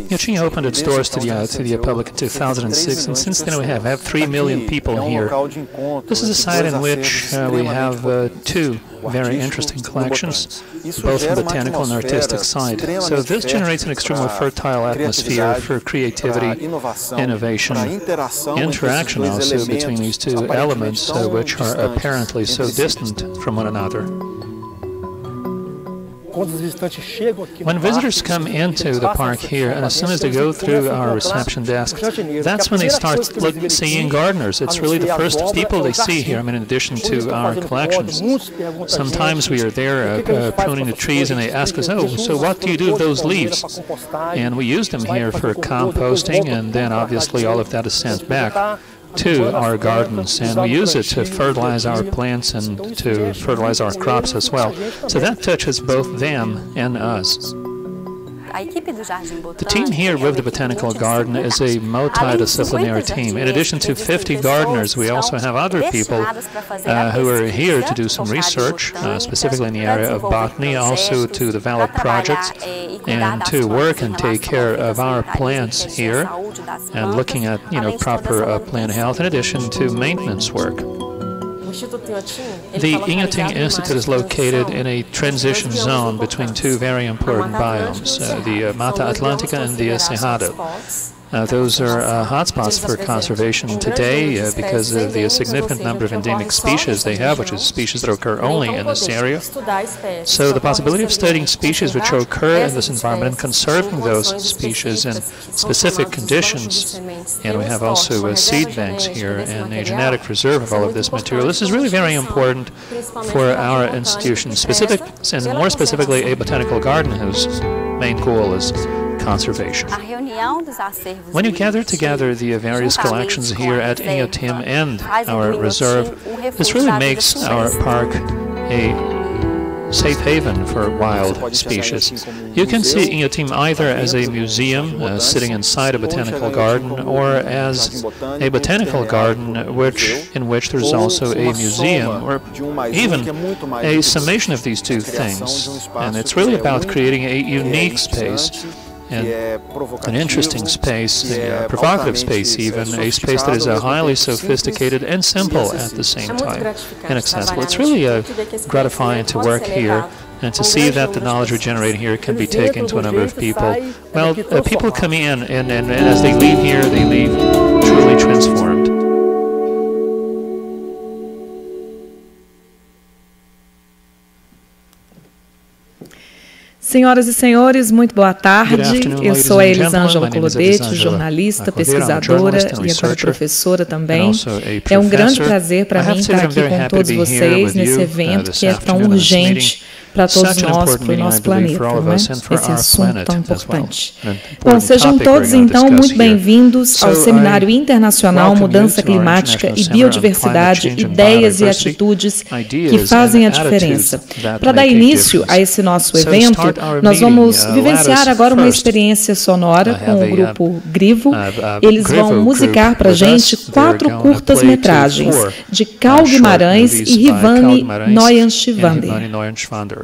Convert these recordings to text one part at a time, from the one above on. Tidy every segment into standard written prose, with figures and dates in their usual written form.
Inhotim opened its doors to the public in 2006, and since then we have 3 million people here. This is a site in which we have two very interesting collections, both on the botanical and artistic side. So this generates an extremely fertile atmosphere for creativity, innovation, interaction also between these two elements, which are apparently so distant from one another. When visitors come into the park here, and as soon as they go through our reception desk, that's when they start seeing gardeners. It's really the first people they see here, I mean, in addition to our collections. Sometimes we are there pruning the trees, and they ask us, oh, so what do you do with those leaves? And we use them here for composting, and then obviously all of that is sent back to our gardens, and we use it to fertilize our plants and to fertilize our crops as well. So that touches both them and us. The team here with the Botanical Garden is a multidisciplinary team. In addition to 50 gardeners, we also have other people who are here to do some research, specifically in the area of botany, also to develop projects and to work and take care of our plants here, and looking at, proper plant health, in addition to maintenance work. The Inhotim Institute is located in a transition zone between two very important biomes, the Mata Atlântica and the Cerrado. Those are hotspots for conservation today because of the significant number of endemic species they have, which is species that occur only in this area. So the possibility of studying species which occur in this environment and conserving those species in specific conditions, and we have also seed banks here and a genetic reserve of all of this material. This is really very important for our institution, and more specifically a botanical garden whose main goal is conservation. When you gather together the various collections here at Inhotim and our reserve, this really makes our park a safe haven for wild species. You can see Inhotim either as a museum sitting inside a botanical garden, or as a botanical garden in which there's also a museum, or even a summation of these two things. And it's really about creating a unique space, and an interesting space, a provocative space even, a space that is highly sophisticated and simple at the same time, and accessible. It's really gratifying to work here and to see that the knowledge we generate here can be taken to a number of people. Well, people come in, and as they leave here, they leave truly transformed. Senhoras e senhores, muito boa tarde. Eu sou a Elisângela Colodete, jornalista, pesquisadora e agora professora também. É um grande prazer para mim estar aqui com todos vocês nesse evento que é tão urgente para todos nós, para o nosso planeta, né? Esse assunto tão importante. Bom, sejam todos então muito bem-vindos ao Seminário Internacional Mudança Climática e Biodiversidade, Ideias e Atitudes que fazem a diferença. Para dar início a esse nosso evento, nós vamos vivenciar agora uma experiência sonora com o grupo Vivo. Eles vão musicar para a gente 4 curtas-metragens de Carl Guimarães e Rivane Neuenschwander.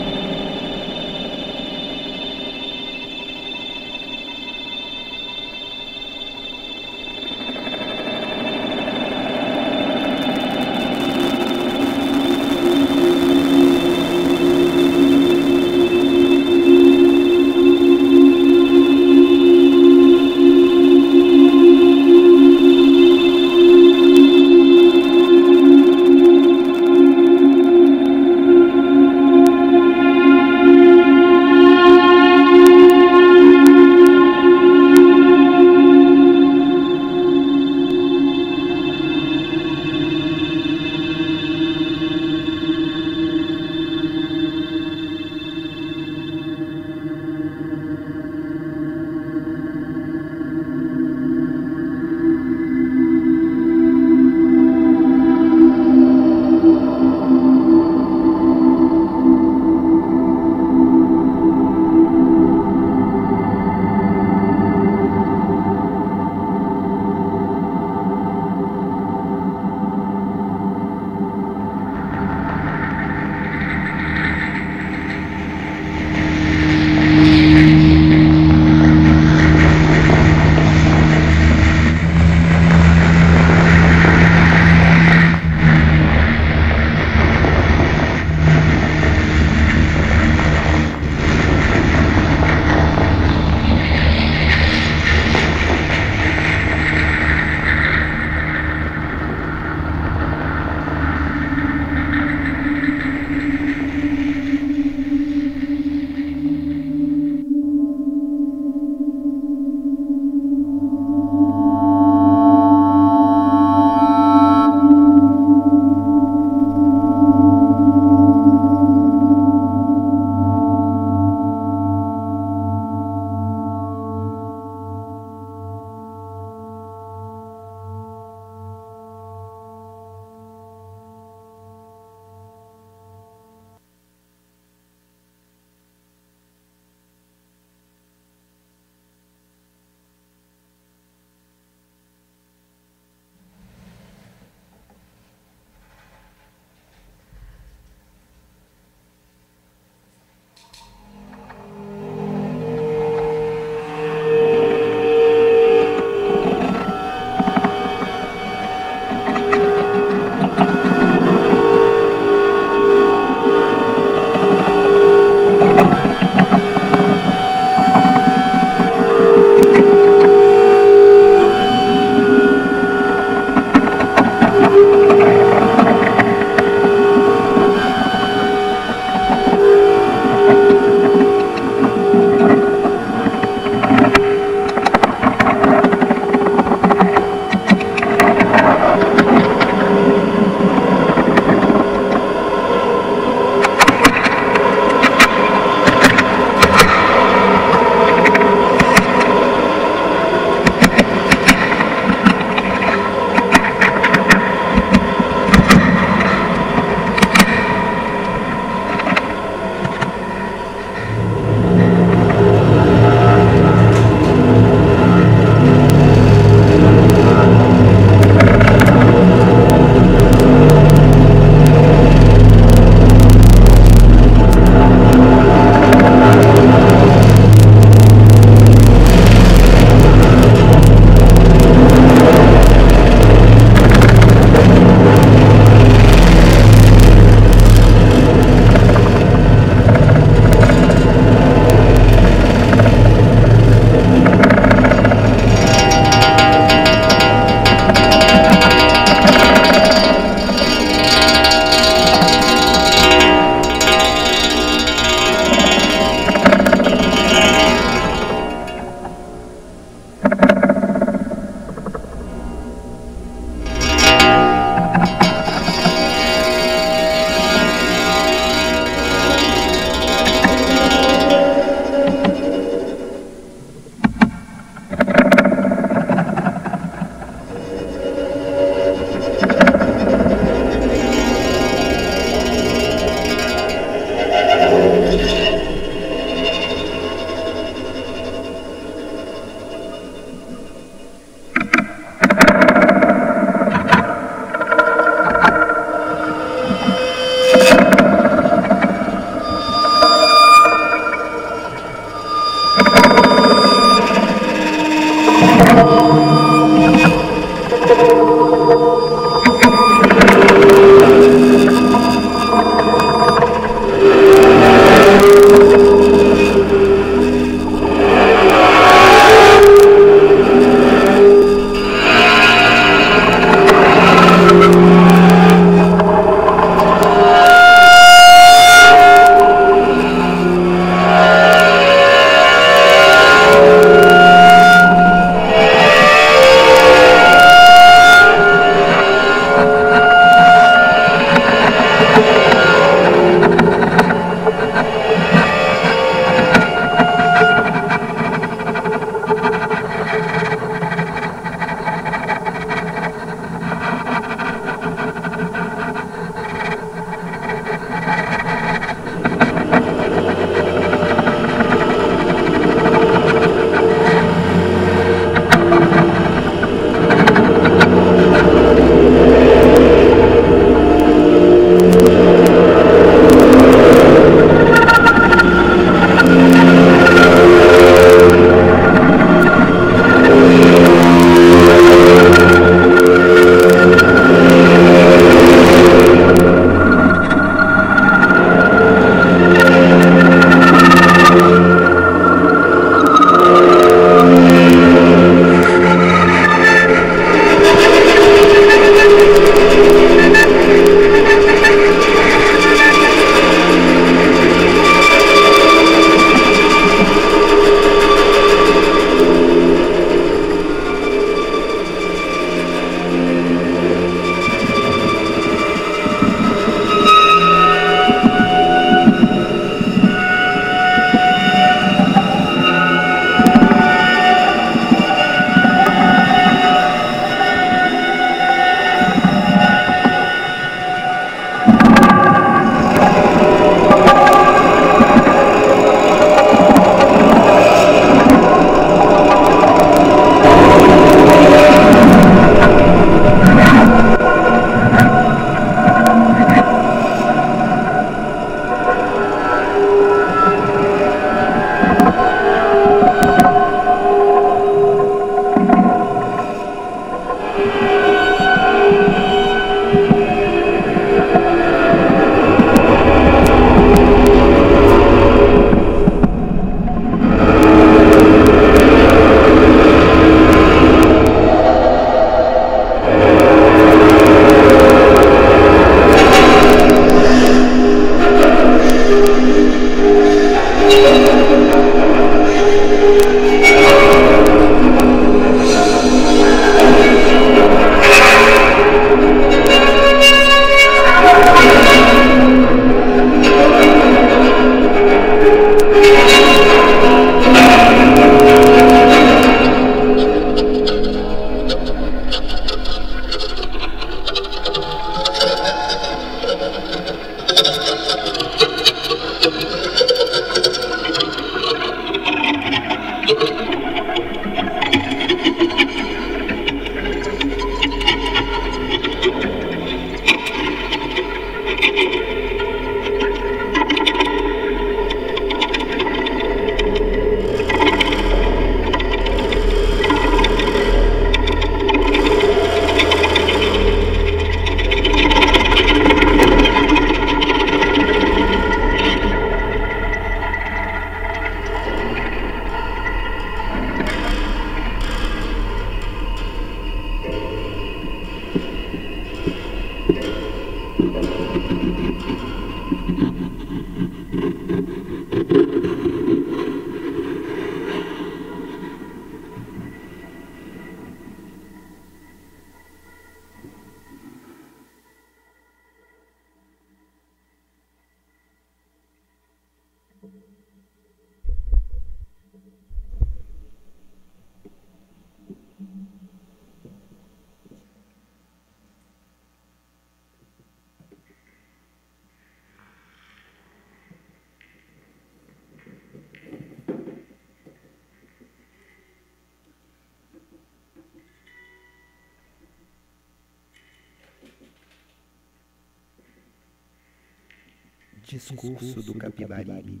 Discurso do Capibaribe.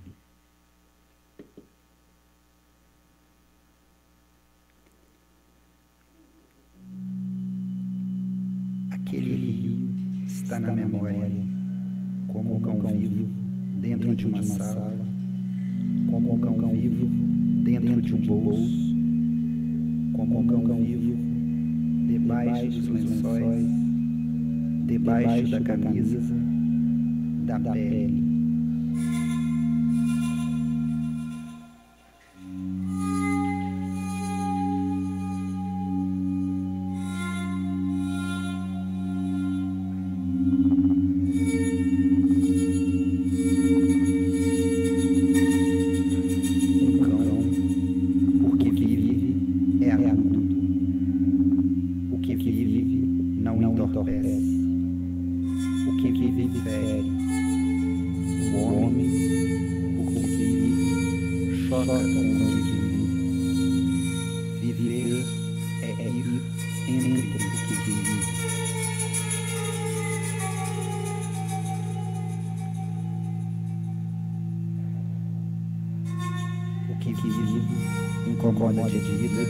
Aquele rio está na memória, como um cão vivo dentro de uma sala, como um cão vivo dentro de um bolso, como um cão vivo debaixo dos lençóis, debaixo da camisa, da pele. Incomoda de vida,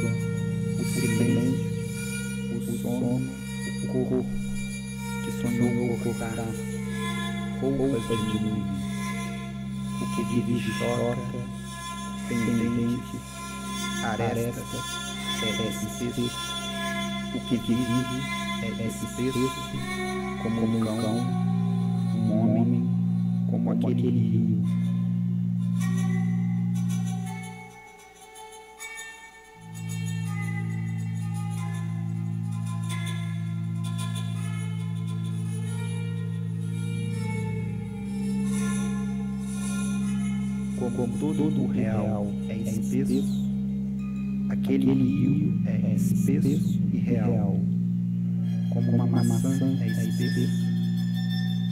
o silêncio, o sono, o corpo que sonhou cortar roupas de nuvens, o que vive choca, pendentes, arestas, é espesso, o que vive é espesso, como um cão, um homem, como aquele rio. Como todo o real é espesso, aquele rio é espesso e real. Como uma maçã é espesso,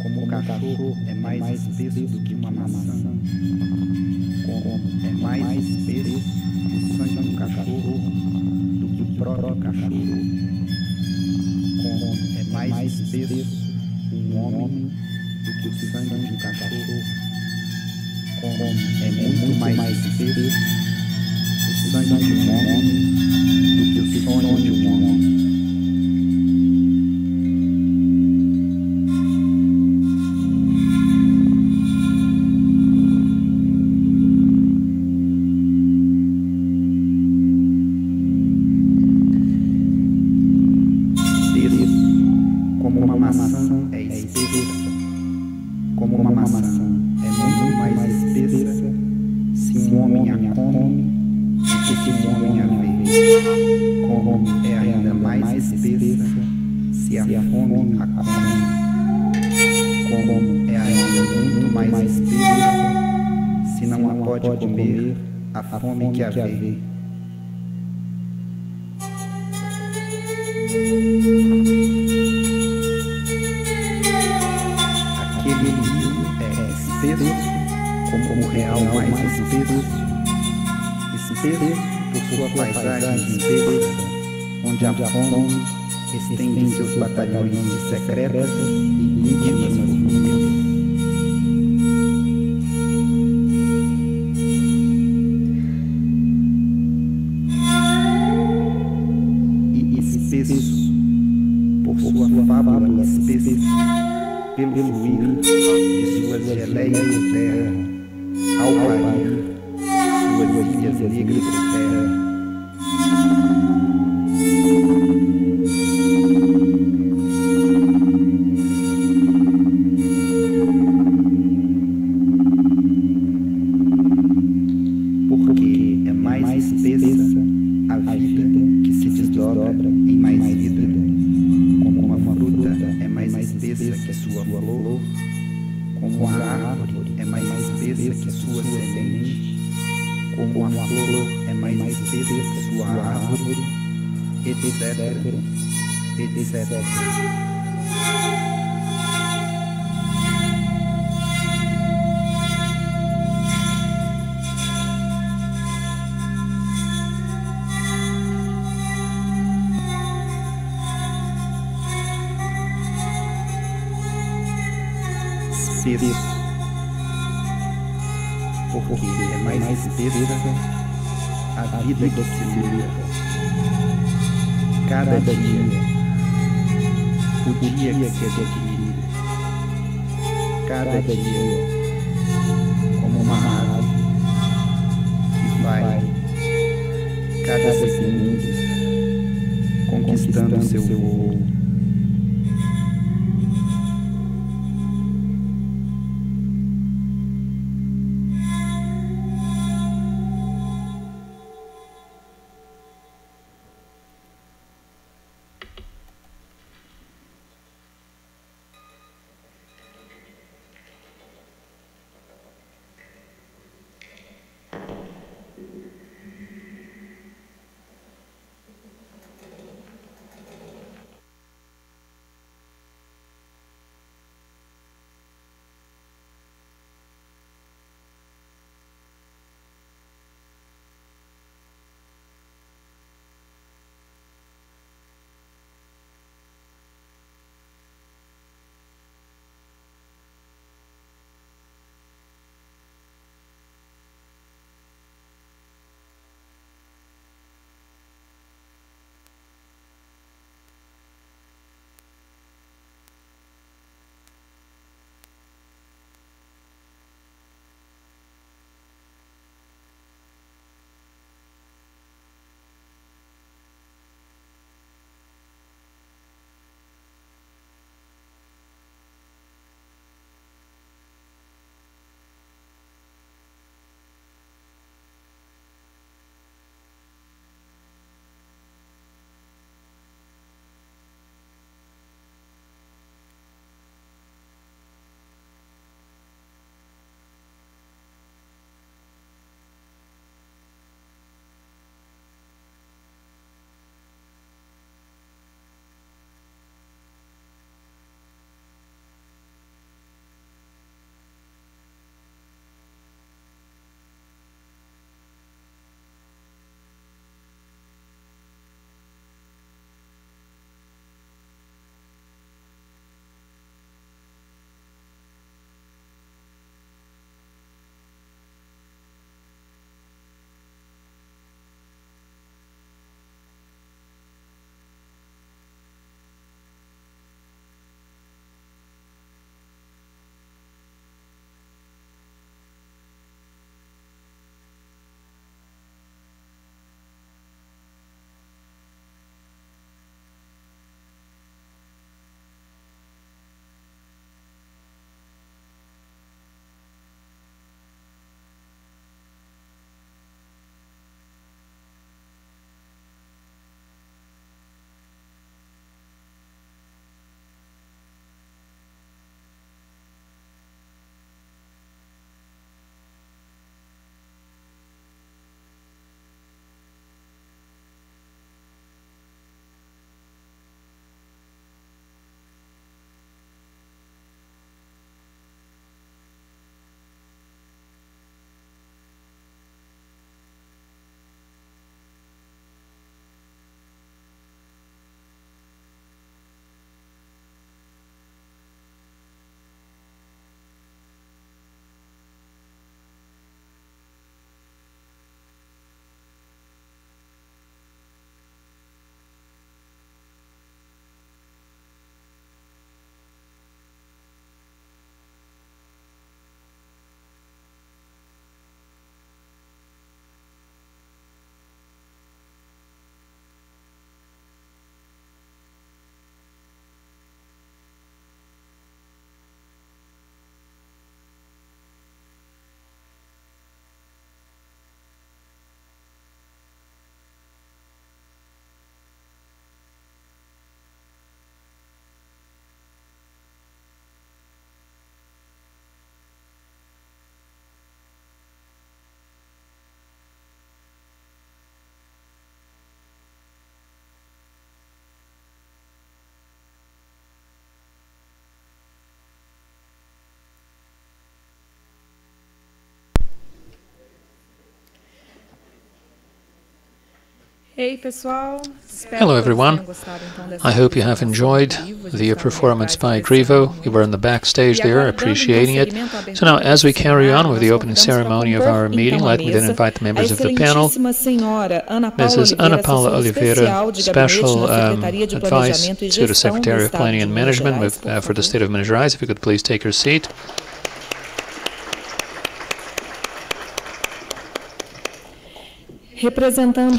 como um cachorro é mais espesso do que uma maçã, como é mais espesso o sangue do cachorro do que o próprio cachorro, como é mais espesso um homem do que o sangue de um cachorro, como é muito mais espesso o sangue de um homem do que o sonho de um homem. Como uma maçã é espessa, como uma maçã é muito mais espessa se um homem a come do que se um homem a vê, como é ainda mais espessa se a fome a come, como é ainda muito mais espessa se não a pode comer a fome que a vê. Aquele rio é espesso, como o real mais espesso, por sua paisagem espessa, onde a fome estende seus batalhões secretas e íntimas formigas. E espesso, por sua fábula espessa, pelo fluir de suas geleias de terra, ao parir suas ilhas negras de terra. Porque é mais espessa a vida que se desdobra em mais vida, como uma fruta é mais espessa que sua flor, como a árvore é mais espessa que sua semente, como a flor é mais espessa que sua árvore, etc, etc. Espesso, porque é mais espessa a vida que se luta. Cada dia, o dia que se adquire. Cada dia, como uma ave que vai, cada segundo, conquistando seu voo. Hello everyone. I hope you have enjoyed the performance by Grivo. You were in the backstage there, appreciating it. So now, as we carry on with the opening ceremony of our meeting, let me then invite the members of the panel. Mrs. Ana Paula Oliveira, Special Advice to the Secretary of Planning and Management for the State of Minas Gerais. If you could please take your seat. Representing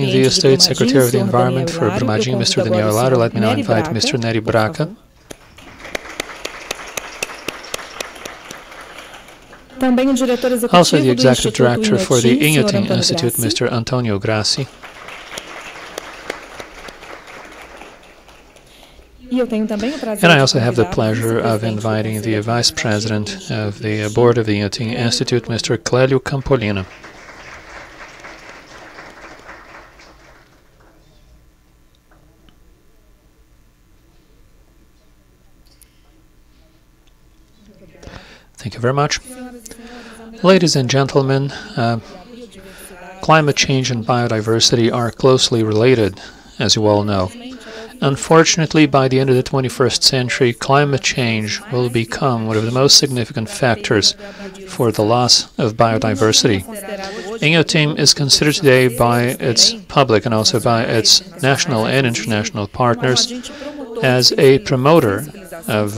the State Secretary of the Environment for Brumadinho, Mr. Daniel Lara, let me now invite Mr. Nery Braca. Also the Executive Director for the Inhotim Institute, Mr. Antonio Grassi. And I also have the pleasure of inviting the Vice President of the Board of the Inhotim Institute, Mr. Clélio Campolina. Thank you very much. Ladies and gentlemen, climate change and biodiversity are closely related, as you all know. Unfortunately, by the end of the 21st century, climate change will become one of the most significant factors for the loss of biodiversity. Inhotim is considered today by its public and also by its national and international partners as a promoter of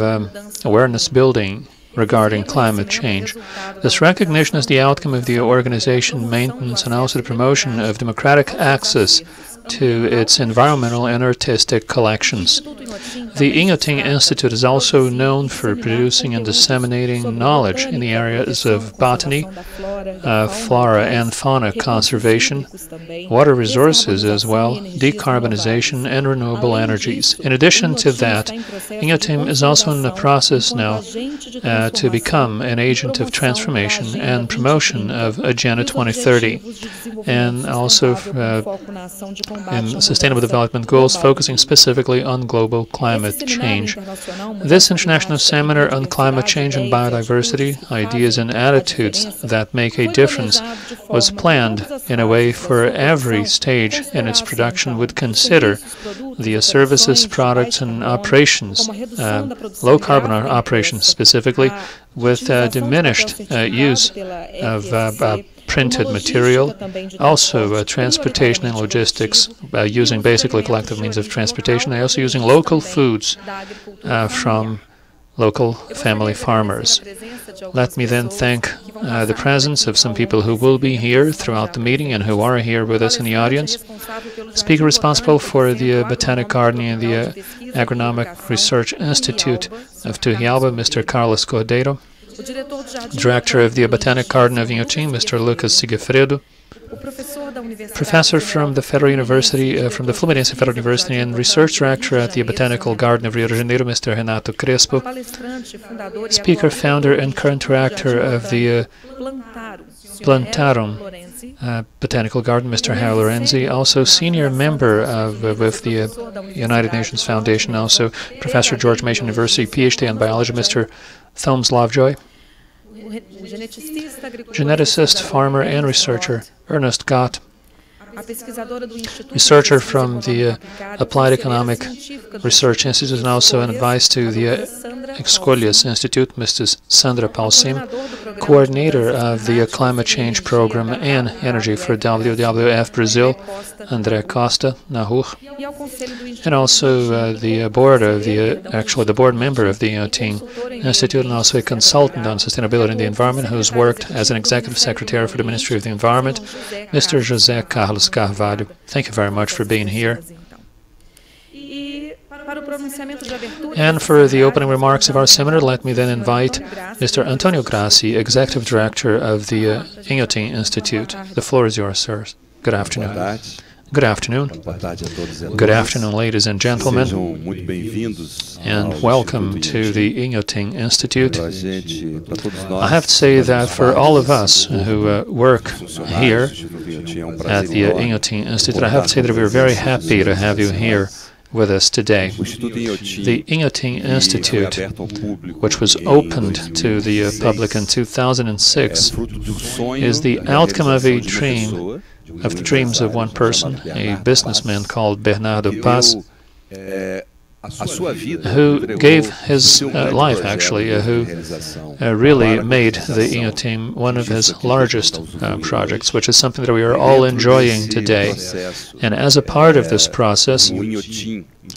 awareness building regarding climate change. This recognition is the outcome of the organization, maintenance, and also the promotion of democratic access to its environmental and artistic collections. The Inhotim Institute is also known for producing and disseminating knowledge in the areas of botany, flora and fauna conservation, water resources as well, decarbonization, and renewable energies. In addition to that, Inhotim is also in the process now to become an agent of transformation and promotion of Agenda 2030, and also in Sustainable Development Goals, focusing specifically on global climate change. This international seminar on climate change and biodiversity, ideas and attitudes that make a difference, was planned in a way for every stage in its production would consider the services, products, and operations, low-carbon operations specifically, with diminished use of printed material, also transportation and logistics, using basically collective means of transportation, and also using local foods from local family farmers. Let me then thank the presence of some people who will be here throughout the meeting and who are here with us in the audience. Speaker responsible for the Botanic Garden and the Agronomic Research Institute of Turrialba, Mr. Carlos Cordeiro. Director of the Botanic Garden of Inhotim, Mr. Lucas Sigifredo. Professor from the Federal University, from the Fluminense Federal University, and Research Director at the Botanical Garden of Rio de Janeiro, Mr. Renato Crespo. Speaker, founder, and current director of the Plantarum Botanical Garden, Mr. Harry Lorenzi. Also senior member with the United Nations Foundation, also Professor George Mason University, PhD in biology, Mr. Thomas Lovejoy. Geneticist, farmer, and researcher, Ernest Gott. Researcher from the Applied Economic Research Institute, and also an advice to the Escolhas Institute, Mrs. Sandra Paulsim. Coordinator of the Climate Change Program and Energy for WWF Brazil, André Costa Nahur. And also the board member of the Inhotim Institute, and also a consultant on sustainability and the environment, who's worked as an executive secretary for the Ministry of the Environment, Mr. José Carlos Carvalho. Thank you very much for being here. And for the opening remarks of our seminar, let me then invite Mr. Antonio Grassi, Executive Director of the Inhotim Institute. The floor is yours, sir. Good afternoon. Good afternoon. Good afternoon, ladies and gentlemen, and welcome to the Inhotim Institute. I have to say that for all of us who work here at the Inhotim Institute, I have to say that we're very happy to have you here with us today. The Inhotim Institute, which was opened to the public in 2006, is the outcome of a dream of the dreams of one person, a businessman called Bernardo Paz, who gave his life, actually, who really made the Inhotim one of his largest projects, which is something that we are all enjoying today. And as a part of this process,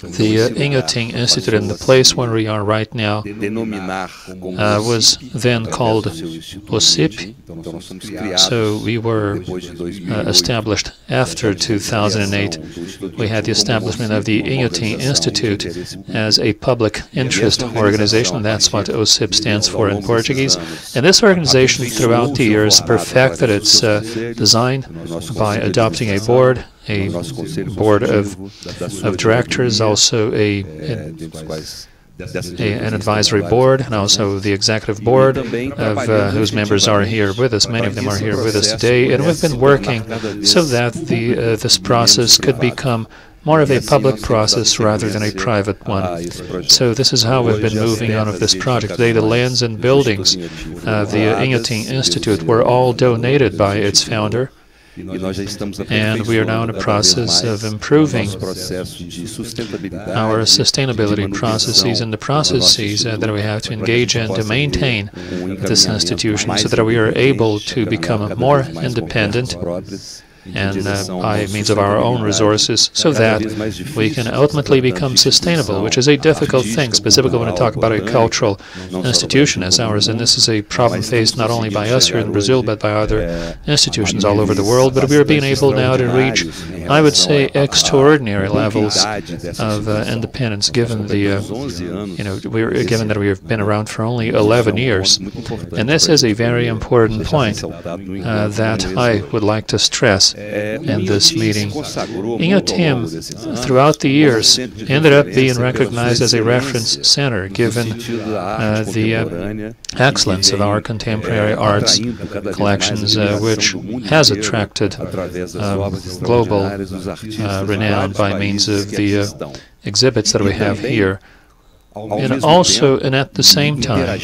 the Inhotim Institute, in the place where we are right now, was then called OSIP. So we were established after 2008. We had the establishment of the Inhotim Institute as a public interest organization. That's what OSIP stands for in Portuguese. And this organization, throughout the years, perfected its design by adopting a board of directors, also an advisory board, and also the executive board, of whose members are here with us. Many of them are here with us today, and we've been working so that this process could become more of a public process rather than a private one. So this is how we've been moving on with this project. Today, the lands and buildings of the Inhotim Institute were all donated by its founder, and we are now in a process of improving our sustainability processes and the processes that we have to engage in to maintain this institution so that we are able to become more independent and by means of our own resources, so that we can ultimately become sustainable, which is a difficult thing, specifically when we talk about a cultural institution as ours. And this is a problem faced not only by us here in Brazil, but by other institutions all over the world. But we are being able now to reach, I would say, extraordinary levels of independence, given the, given that we have been around for only 11 years. And this is a very important point that I would like to stress in this meeting. Inhotim, throughout the years, ended up being recognized as a reference center, given the excellence of our contemporary arts collections, which has attracted global renown by means of the exhibits that we have here. And also, and at the same time,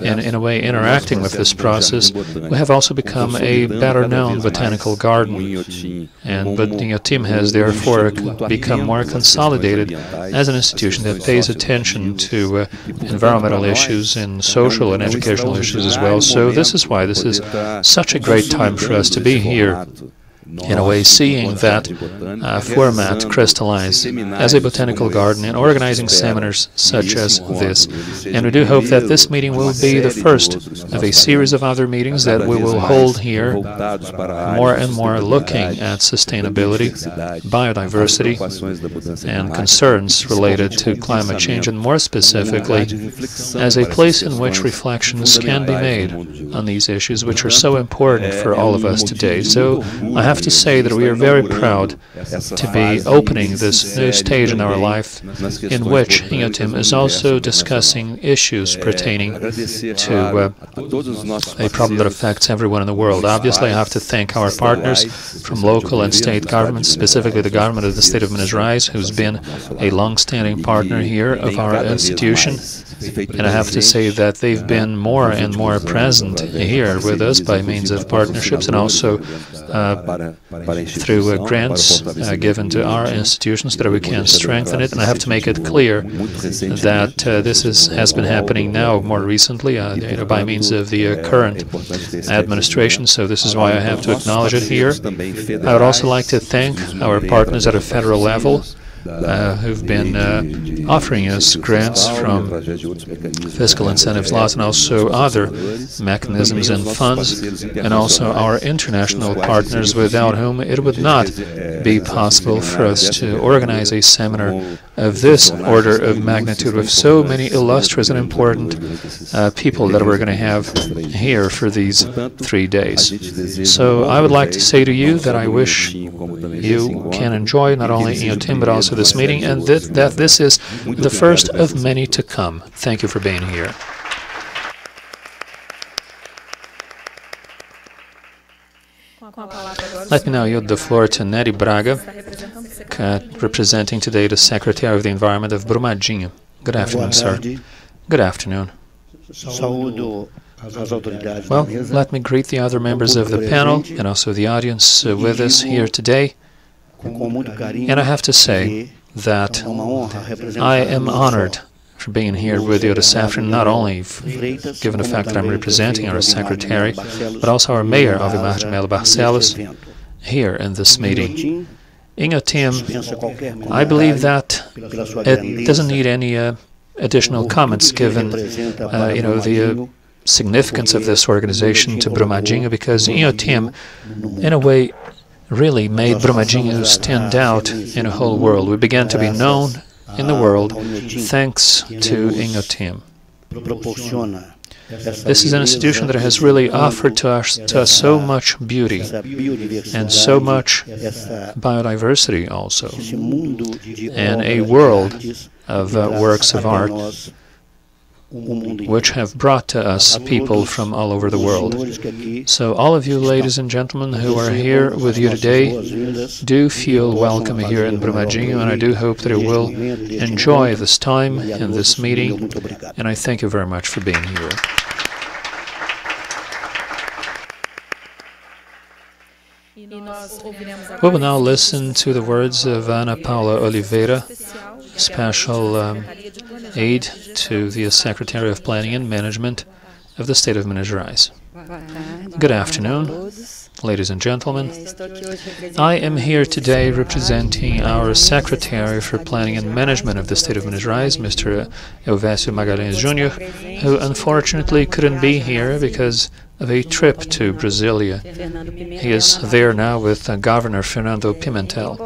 and in a way interacting with this process, we have also become a better-known botanical garden. But Inhotim has therefore become more consolidated as an institution that pays attention to environmental issues and social and educational issues as well. So this is why this is such a great time for us to be here, in a way seeing that format crystallize as a botanical garden and organizing seminars such as this. And we do hope that this meeting will be the first of a series of other meetings that we will hold here, more and more looking at sustainability, biodiversity, and concerns related to climate change, and more specifically as a place in which reflections can be made on these issues, which are so important for all of us today. So I have to say that we are very proud to be opening this new stage in our life, in which Inhotim is also discussing issues pertaining to a problem that affects everyone in the world. Obviously, I have to thank our partners from local and state governments, specifically the government of the state of Minas Gerais, who's been a long-standing partner here of our institution. And I have to say that they've been more and more present here with us by means of partnerships, and also through grants given to our institutions, that we can strengthen it. And I have to make it clear that this has been happening now more recently by means of the current administration. So this is why I have to acknowledge it here. I would also like to thank our partners at a federal level, who've been offering us grants from fiscal incentives laws and also other mechanisms and funds, and also our international partners, without whom it would not be possible for us to organize a seminar of this order of magnitude with so many illustrious and important people that we're going to have here for these 3 days. So I would like to say to you that I wish you can enjoy not only Inhotim but also this meeting, and that this is the first of many to come. Thank you for being here. Let me now yield the floor to Nery Braga, representing today the Secretary of the Environment of Brumadinho. Good afternoon, sir. Good afternoon. Saúdo Well, let me greet the other members of the panel and also the audience with us here today. And I have to say that I am honored for being here with you this afternoon, not only given the fact that I'm representing our secretary, but also our mayor, Alvimar Melo Barcelos, here in this meeting. Inhotim, I believe that it doesn't need any additional comments given, the significance of this organization to Brumadinho, because Inhotim, in a way, really made Brumadinho stand out in the whole world. We began to be known in the world thanks to Inhotim. This is an institution that has really offered to us so much beauty and so much biodiversity also, and a world of works of art which have brought to us people from all over the world. So all of you, ladies and gentlemen, who are here with you today, do feel welcome here in Brumadinho, and I do hope that you will enjoy this time in this meeting, and I thank you very much for being here. We will now listen to the words of Ana Paula Oliveira, special aide to the Secretary of Planning and Management of the State of Minas Gerais. Good afternoon, ladies and gentlemen. I am here today representing our Secretary for Planning and Management of the State of Minas Gerais, Mr. Elvésio Magalhães Jr., who unfortunately couldn't be here because of a trip to Brasilia. He is there now with Governor Fernando Pimentel.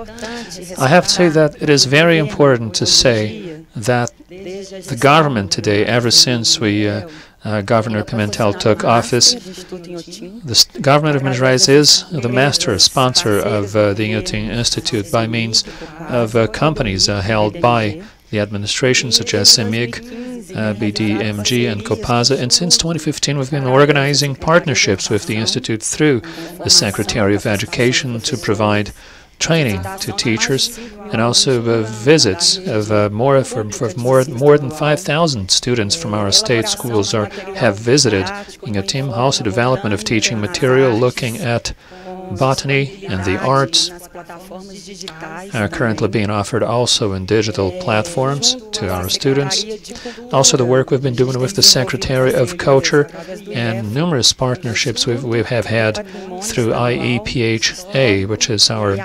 I have to say that it is very important to say that the government today, ever since Governor Pimentel took office, the government of Minas Gerais is the master sponsor of the Inhotim Institute by means of companies held by the administration, such as CEMIG, BDMG, and COPASA, and since 2015 we've been organizing partnerships with the Institute through the Secretary of Education to provide training to teachers, and also visits of more than 5,000 students from our state schools have visited Inhotim. Also development of teaching material looking at botany and the arts are currently being offered also in digital platforms to our students. Also the work we've been doing with the Secretary of Culture and numerous partnerships we have had through IEPHA, which is our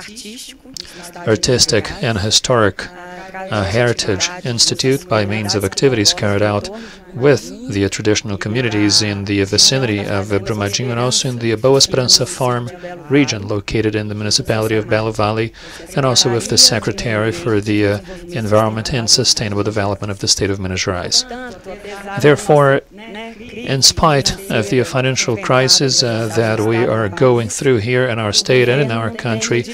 Artistic and Historic Heritage Institute, by means of activities carried out with the traditional communities in the vicinity of Brumadinho and also in the Boa Esperança Farm region located in the municipality of Belo Vale, and also with the Secretary for the Environment and Sustainable Development of the State of Minas Gerais. Therefore, in spite of the financial crisis that we are going through here in our state and in our country,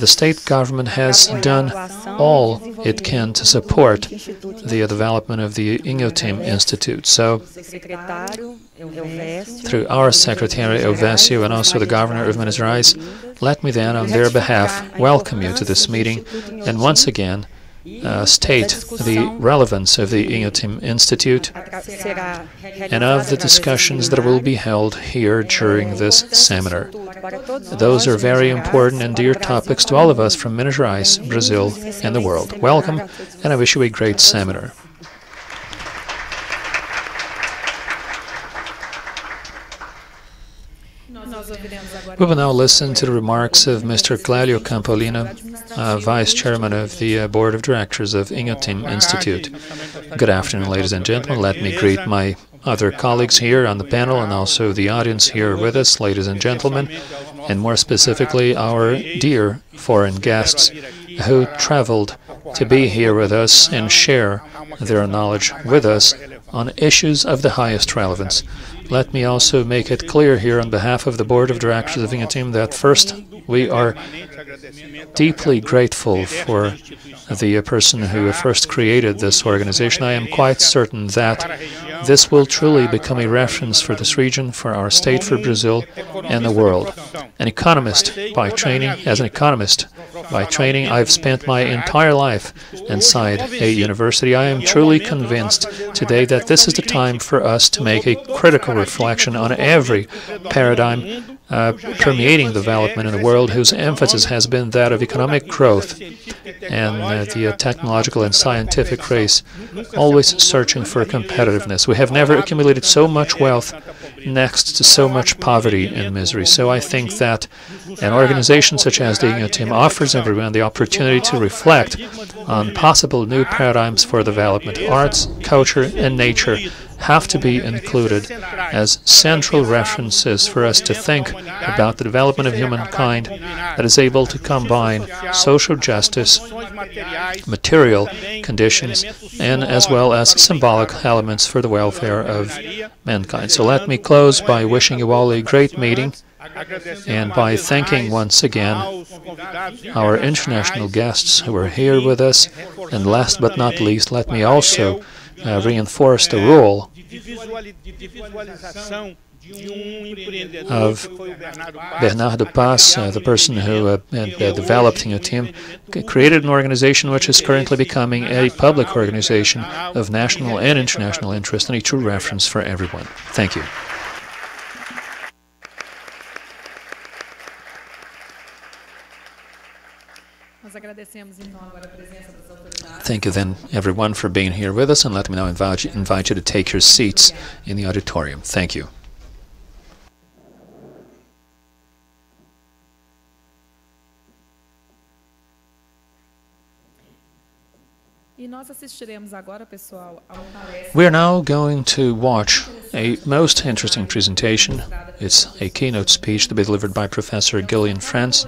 the state government has done all it can to support the development of the Inhotim Institute. So, through our Secretary Elvésio and also the Governor of Minas Gerais, let me then, on their behalf, welcome you to this meeting and once again state the relevance of the Inhotim Institute and of the discussions that will be held here during this seminar. Those are very important and dear topics to all of us from Minas Gerais, Brazil, and the world. Welcome, and I wish you a great seminar. We will now listen to the remarks of Mr. Clélio Campolina, Vice Chairman of the Board of Directors of Inhotim Institute. Good afternoon, ladies and gentlemen. Let me greet my other colleagues here on the panel and also the audience here with us, ladies and gentlemen, and more specifically our dear foreign guests who traveled to be here with us and share their knowledge with us on issues of the highest relevance. Let me also make it clear here on behalf of the Board of Directors of Inhotim that first, we are deeply grateful for the person who first created this organization. I am quite certain that this will truly become a reference for this region, for our state, for Brazil, and the world. An economist by training, as an economist, by training. I've spent my entire life inside a university. I am truly convinced today that this is the time for us to make a critical reflection on every paradigm permeating development in the world, whose emphasis has been that of economic growth and the technological and scientific race, always searching for competitiveness. We have never accumulated so much wealth next to so much poverty and misery. So I think that an organization such as the Inhotim offers everyone the opportunity to reflect on possible new paradigms for development. Arts, culture, and nature have to be included as central references for us to think about the development of humankind that is able to combine social justice, material conditions, and as well as symbolic elements for the welfare of mankind. So let me close by wishing you all a great meeting and by thanking once again our international guests who are here with us. And last but not least, let me also reinforce the role of Bernardo Paz, the person who developed Inhotim, created an organization which is currently becoming a public organization of national and international interest and a true reference for everyone. Thank you. Thank you then, everyone, for being here with us, and let me now invite you to take your seats in the auditorium. Thank you. We are now going to watch a most interesting presentation. It's a keynote speech to be delivered by Professor Gillian France,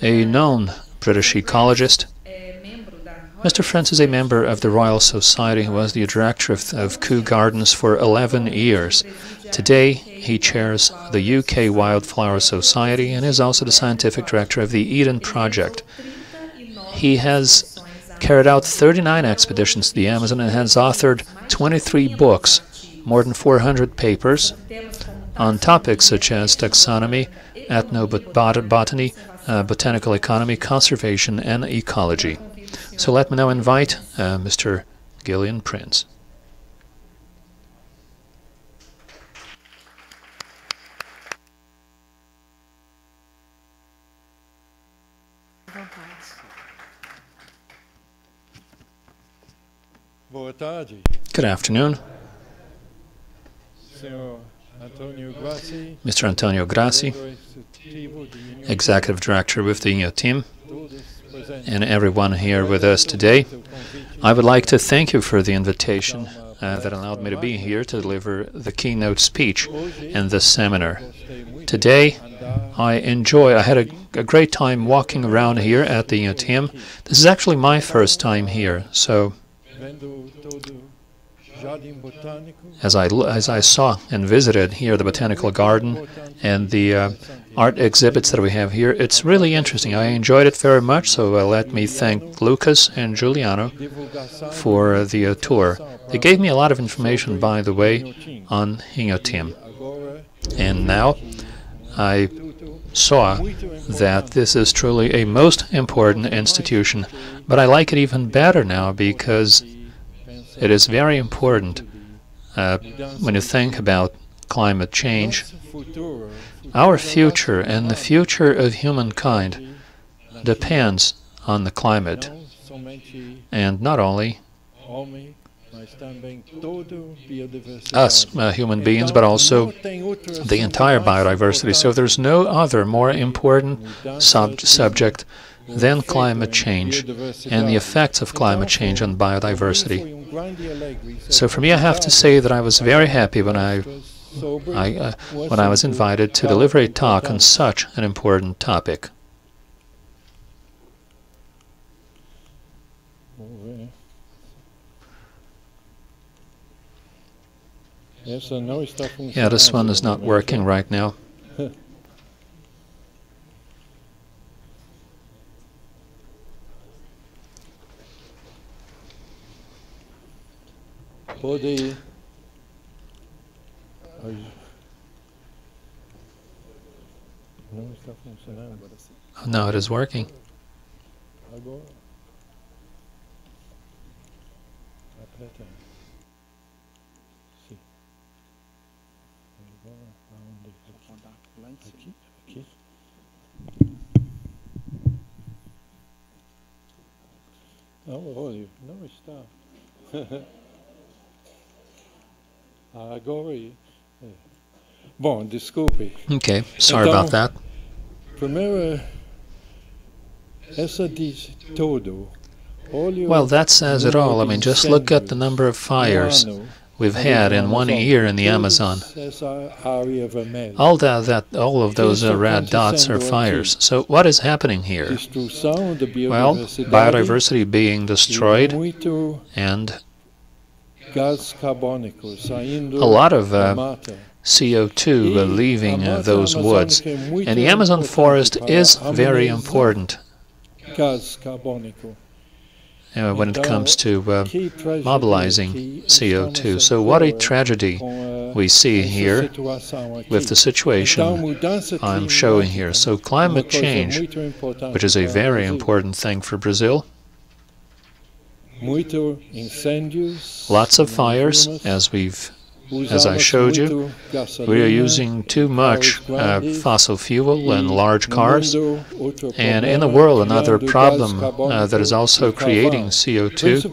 a known British ecologist. Mr. France is a member of the Royal Society who was the director of Kew Gardens for 11 years. Today, he chairs the UK Wildflower Society and is also the scientific director of the Eden Project. He has carried out 39 expeditions to the Amazon and has authored 23 books, more than 400 papers on topics such as taxonomy, ethnobotany, botanical economy, conservation, and ecology. So let me now invite Mr. Gillian Prince. Good afternoon. Mr. Antonio Grassi, Executive Director with the Inhotim, and everyone here with us today. I would like to thank you for the invitation that allowed me to be here to deliver the keynote speech in this seminar. Today, I had a great time walking around here at the Inhotim. This is actually my first time here, so as I saw and visited here the botanical garden and the art exhibits that we have here, it's really interesting. I enjoyed it very much, so let me thank Lucas and Giuliano for the tour. They gave me a lot of information, by the way, on Inhotim. And now I saw that this is truly a most important institution, but I like it even better now because it is very important when you think about climate change. Our future and the future of humankind depends on the climate, and not only us, human beings, but also the entire biodiversity. So there's no other more important subject than climate change and the effects of climate change on biodiversity. So for me, I have to say that I was very happy when I was invited to deliver a talk on such an important topic. Yeah, this one is not working right now. Now it is working. agora. Aperta aí. Sim. Agora, aonde? Aqui? Aqui? Não, olha, não está. Agora. Bom, desculpe. Okay, sorry about that. Primeiro, essa diz tudo. Well, that says it all. I mean, just look at the number of fires we've had in 1 year in the Amazon. All of those red dots are fires. So what is happening here? Well, biodiversity being destroyed and a lot of CO2 leaving those woods. And the Amazon forest is very important when it comes to mobilizing CO2. So what a tragedy we see here with the situation I'm showing here. So climate change, which is a very important thing for Brazil. Lots of fires, as I showed you. We are using too much fossil fuel in large cars. And in the world, another problem that is also creating CO2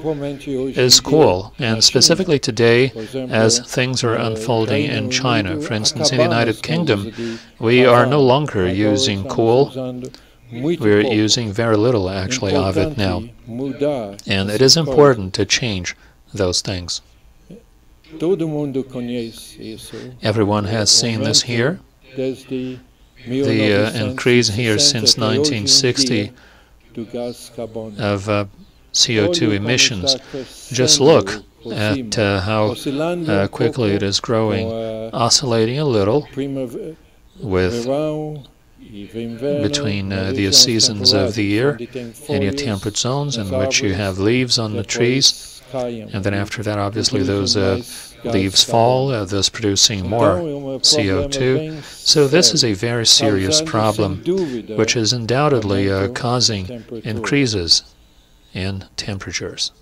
is coal. And specifically today, as things are unfolding in China, for instance, in the United Kingdom, we are no longer using coal. We're using very little, actually, of it now. And it is important to change those things. Everyone has seen this here. The increase here since 1960 of CO2 emissions. Just look at how quickly it is growing, oscillating a little with between the seasons of the year in your temperate zones in which you have leaves on the trees. And then after that, obviously, those leaves fall, thus producing more CO2. So this is a very serious problem, which is undoubtedly causing increases in temperatures.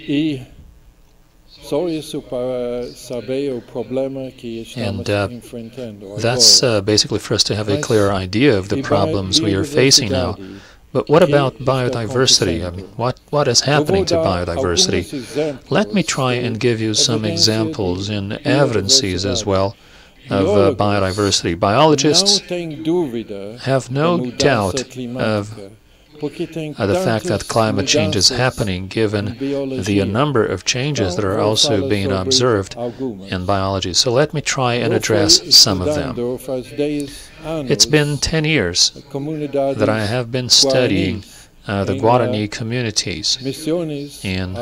And that's basically for us to have a clear idea of the problems we are facing now. But what about biodiversity? I mean, what is happening to biodiversity? Let me try and give you some examples and evidences as well of biodiversity. Biologists have no doubt of the fact that climate change is happening, given the number of changes that are also being observed in biology. So let me try and address some of them. It's been 10 years that I have been studying the Guarani communities in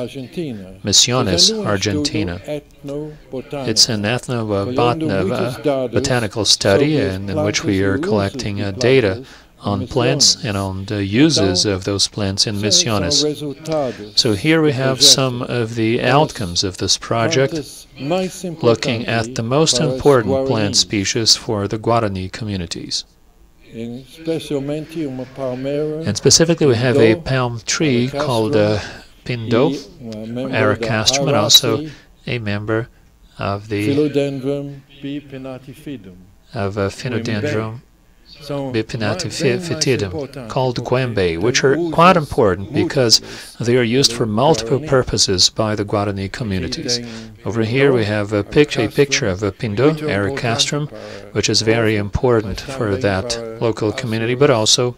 Misiones, Argentina. It's an ethnobotanical study in which we are collecting data on plants and on the uses of those plants in Misiones. So here we have some of the outcomes of this project, looking at the most important plant species for the Guarani communities. And specifically we have a palm tree called Pindo, Ericastrum, and also a member of the Phinodendron bipinnatifetidum, called guembe, which are quite important because they are used for multiple purposes by the Guarani communities. Over here we have a picture of a Pindo, Ericastrum, which is very important for that local community, but also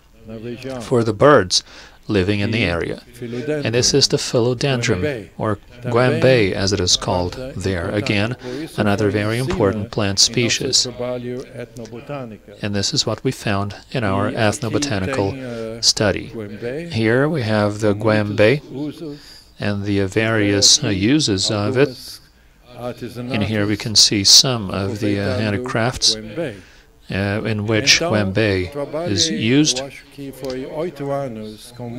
for the birds living in the area. And this is the Philodendron, or guembe as it is called there. Again, another very important plant species. And this is what we found in our ethnobotanical study. Here we have the guembe and the various uses of it. And here we can see some of the handicrafts in which guembe is used.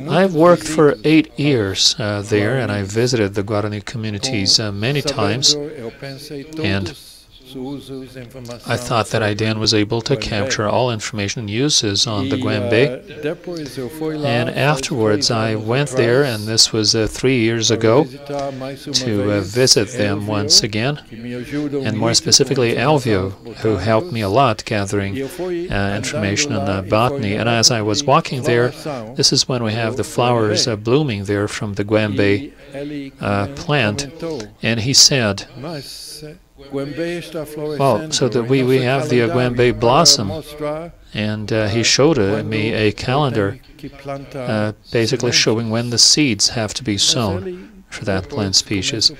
I've worked for 8 years there, and I visited the Guarani communities many times, and I thought that I then was able to capture all information and uses on the Guembe. And afterwards I went there, and this was 3 years ago, to visit them once again, and more specifically Elvio, who helped me a lot gathering information on botany. And as I was walking there, this is when we have the flowers blooming there from the Guembe plant, and he said, well, so that we have the Guembe blossom, and he showed me a calendar basically showing when the seeds have to be sown for that plant species.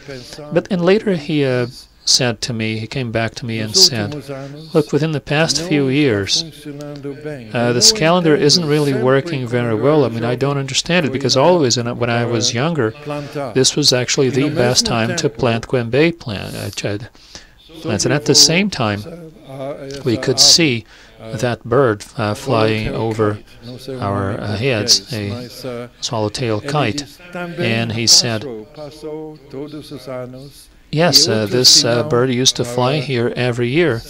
But and later he said to me, he came back to me and said, look, within the past few years, this calendar isn't really working very well. I mean, I don't understand it, because always when I was younger, this was actually the best time to plant Guembe plants. And at the same time, we could see that bird flying over our heads, a swallowtail kite. And he said, yes, this bird used to fly here every year.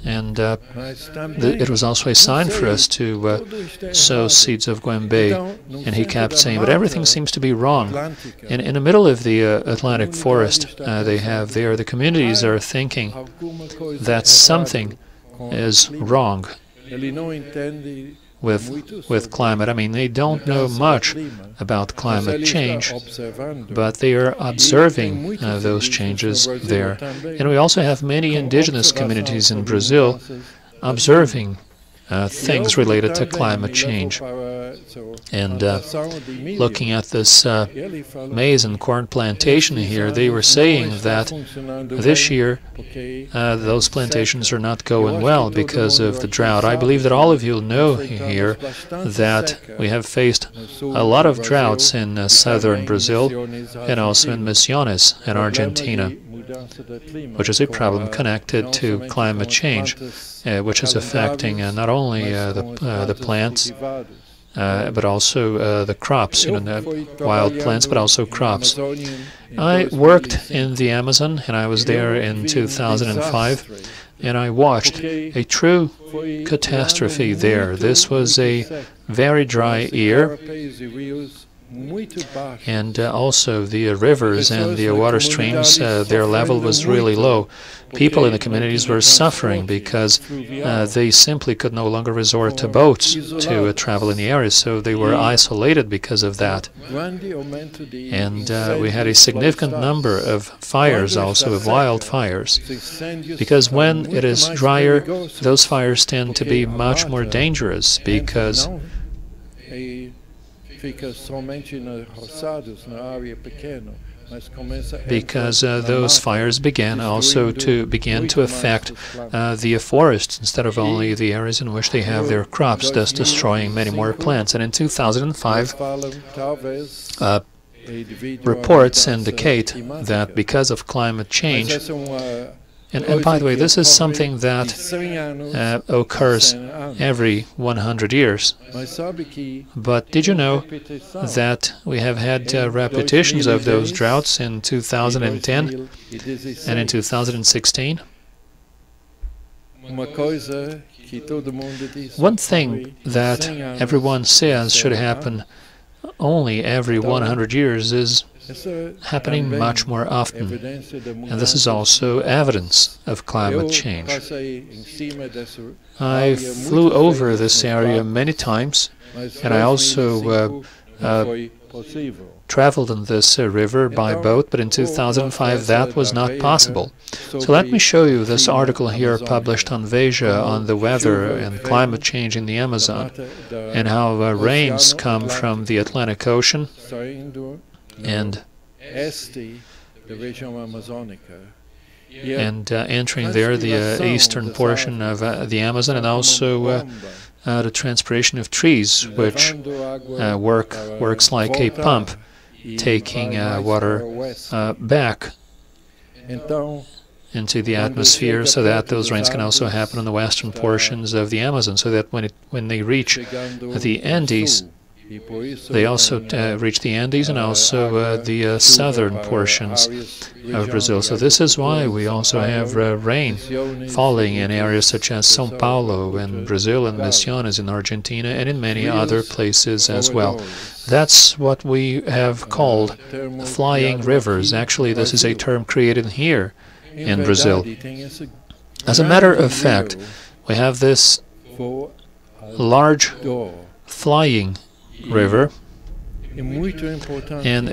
And it was also a sign for us to sow seeds of Guembe. And he kept saying, but everything seems to be wrong. And in the middle of the Atlantic forest they have there, the communities are thinking that something is wrong with climate. I mean, they don't know much about climate change, but they are observing those changes there. And we also have many indigenous communities in Brazil observing things related to climate change. And looking at this maize and corn plantation here, they were saying that this year those plantations are not going well because of the drought. I believe that all of you know here that we have faced a lot of droughts in southern Brazil and also in Misiones in Argentina, which is a problem connected to climate change, which is affecting not only the plants, but also the crops, the wild plants, but also crops. I worked in the Amazon, and I was there in 2005, and I watched a true catastrophe there. This was a very dry year, and also the rivers and the water streams, their level was really low. People in the communities were suffering because they simply could no longer resort to boats to travel in the area, so they were isolated because of that. And we had a significant number of fires, also of wildfires, because when it is drier, those fires tend to be much more dangerous, because those fires began to affect the forests instead of only the areas in which they have their crops, thus destroying many more plants. And in 2005, reports indicate that because of climate change, and by the way, this is something that occurs every 100 years. But did you know that we have had repetitions of those droughts in 2010 and in 2016? One thing that everyone says should happen only every 100 years is happening much more often, and this is also evidence of climate change. I flew over this area many times, and I also traveled on this river by boat, but in 2005 that was not possible. So let me show you this article here published on Veja on the weather and climate change in the Amazon, and how rains come from the Atlantic Ocean and entering there the eastern portion of the Amazon, and also the transpiration of trees, which works like a pump, taking water back into the atmosphere, so that those rains can also happen in the western portions of the Amazon, so that when they reach the Andes, They also reach the Andes and also the southern portions of Brazil. So this is why we also have rain falling in areas such as São Paulo in Brazil and Misiones in Argentina and in many other places as well. That's what we have called flying rivers. Actually, this is a term created here in Brazil. As a matter of fact, we have this large flying river, and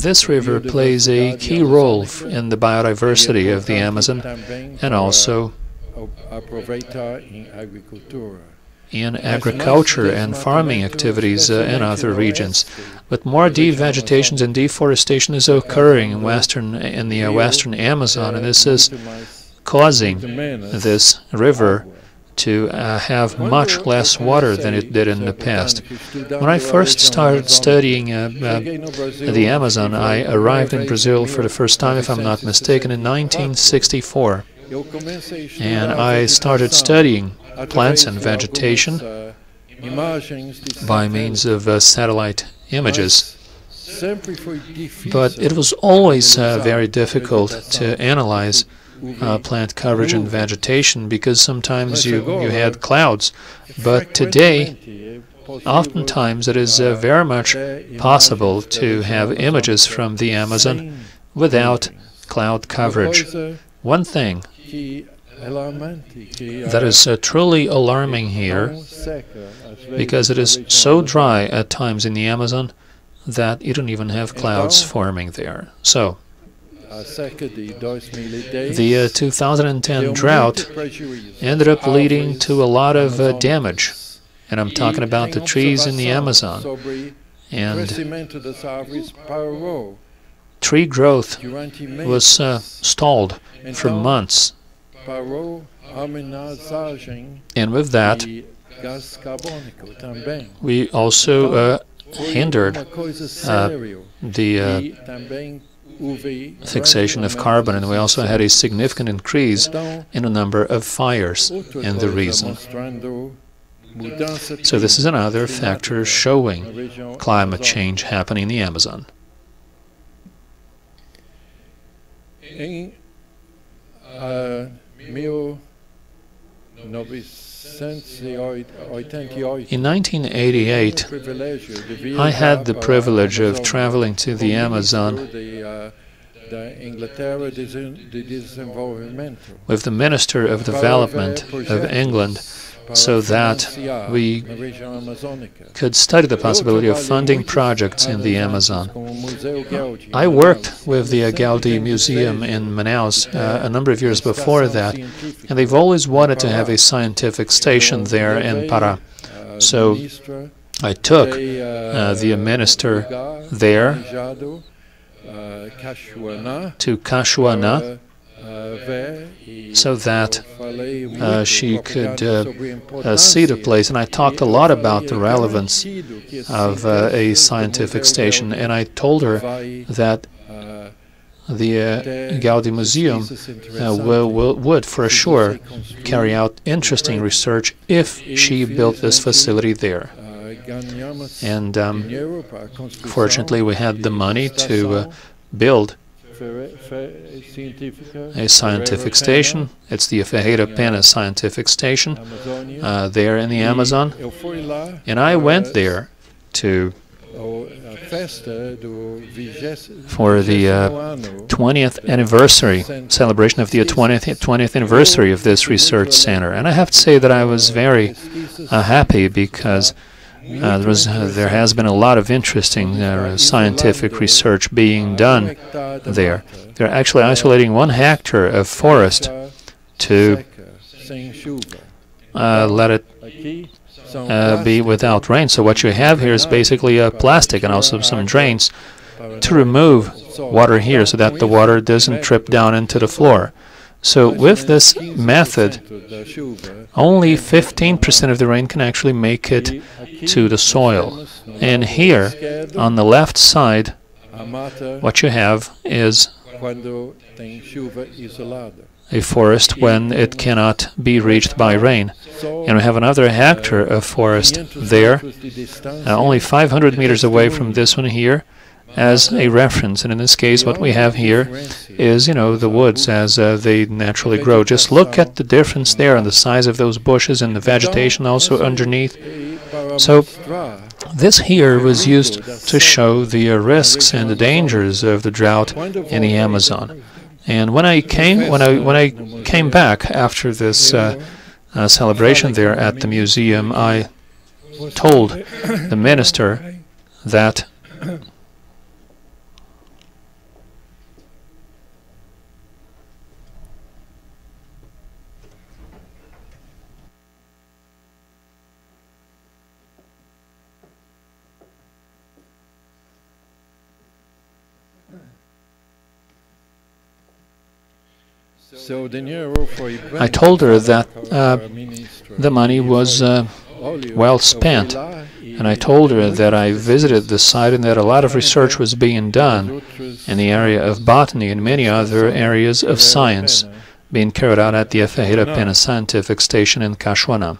this river plays a key role in the biodiversity of the Amazon and also in agriculture and farming activities in other regions. But more devegetation and deforestation is occurring in the western Amazon, and this is causing this river to have much less water than it did in the past. When I first started studying the Amazon, I arrived in Brazil for the first time, if I'm not mistaken, in 1964. And I started studying plants and vegetation by means of satellite images. But it was always very difficult to analyze plant coverage and vegetation because sometimes you had clouds. But today, oftentimes it is very much possible to have images from the Amazon without cloud coverage. One thing that is truly alarming here, because it is so dry at times in the Amazon that you don't even have clouds forming there. So, the 2010 drought ended up leading to a lot of damage, and I'm talking about the trees in the Amazon. And tree growth was stalled for months. And with that, we also hindered the fixation of carbon, and we also had a significant increase in the number of fires in the region. So this is another factor showing climate change happening in the Amazon. In 1988, I had the privilege of traveling to the Amazon with the Minister of Development of England, so that we could study the possibility of funding projects in the Amazon. I worked with the Gaudí Museum in Manaus a number of years before that, and they've always wanted to have a scientific station there in Pará. So I took the minister there to Cachoeira, so that she could see the place. And I talked a lot about the relevance of a scientific station, and I told her that the Gaudí Museum would for sure carry out interesting research if she built this facility there. And fortunately we had the money to build a scientific station. It's the Ferreira Pena Scientific Station there in the Amazon. And I went there for the 20th anniversary, celebration of the 20th anniversary of this research center. And I have to say that I was very happy, because there has been a lot of interesting scientific research being done there. They're actually isolating 1 hectare of forest to let it be without rain. So what you have here is basically plastic and also some drains to remove water here so that the water doesn't drip down into the floor. So with this method, only 15% of the rain can actually make it to the soil. And here, on the left side, what you have is a forest when it cannot be reached by rain. And we have another hectare of forest there, only 500 meters away from this one here, as a reference. And in this case, what we have here is, the woods as they naturally grow. Just look at the difference there and the size of those bushes and the vegetation also underneath. So this here was used to show the risks and the dangers of the drought in the Amazon. And when I came back after this celebration there at the museum, I told the minister that I told her that the money was well spent, and I told her that I visited the site and that a lot of research was being done in the area of botany and many other areas of science being carried out at the Ferreira Pena Scientific Station in Cachoeira.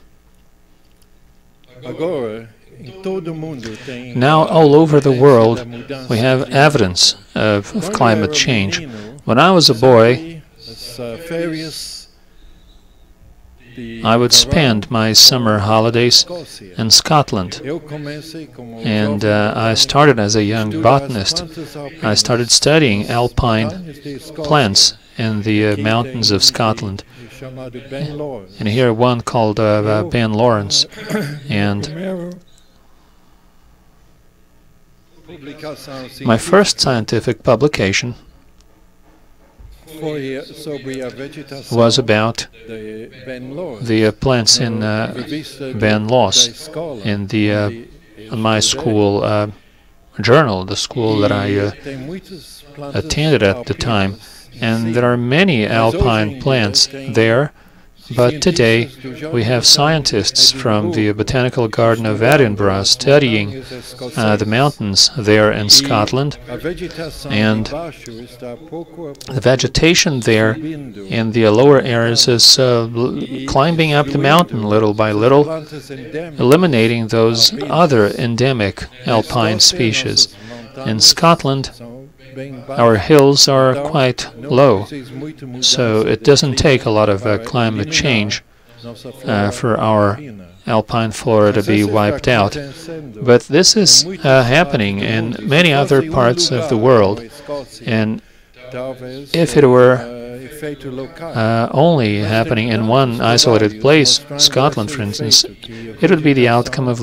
Now, all over the world, we have evidence of climate change. When I was a boy, I would spend my summer holidays in Scotland, and I started as a young botanist. I started studying alpine plants in the mountains of Scotland, and here one called Ben Lawrence, and my first scientific publication was about the plants in Ben Loss in my school journal, the school that I attended at the time. And there are many alpine plants there, but today we have scientists from the Botanical Garden of Edinburgh studying the mountains there in Scotland, and the vegetation there in the lower areas is climbing up the mountain little by little, eliminating those other endemic alpine species. In Scotland, our hills are quite low, so it doesn't take a lot of climate change for our alpine flora to be wiped out. But this is happening in many other parts of the world, and if it were only happening in one isolated place, Scotland, for instance, it would be the outcome of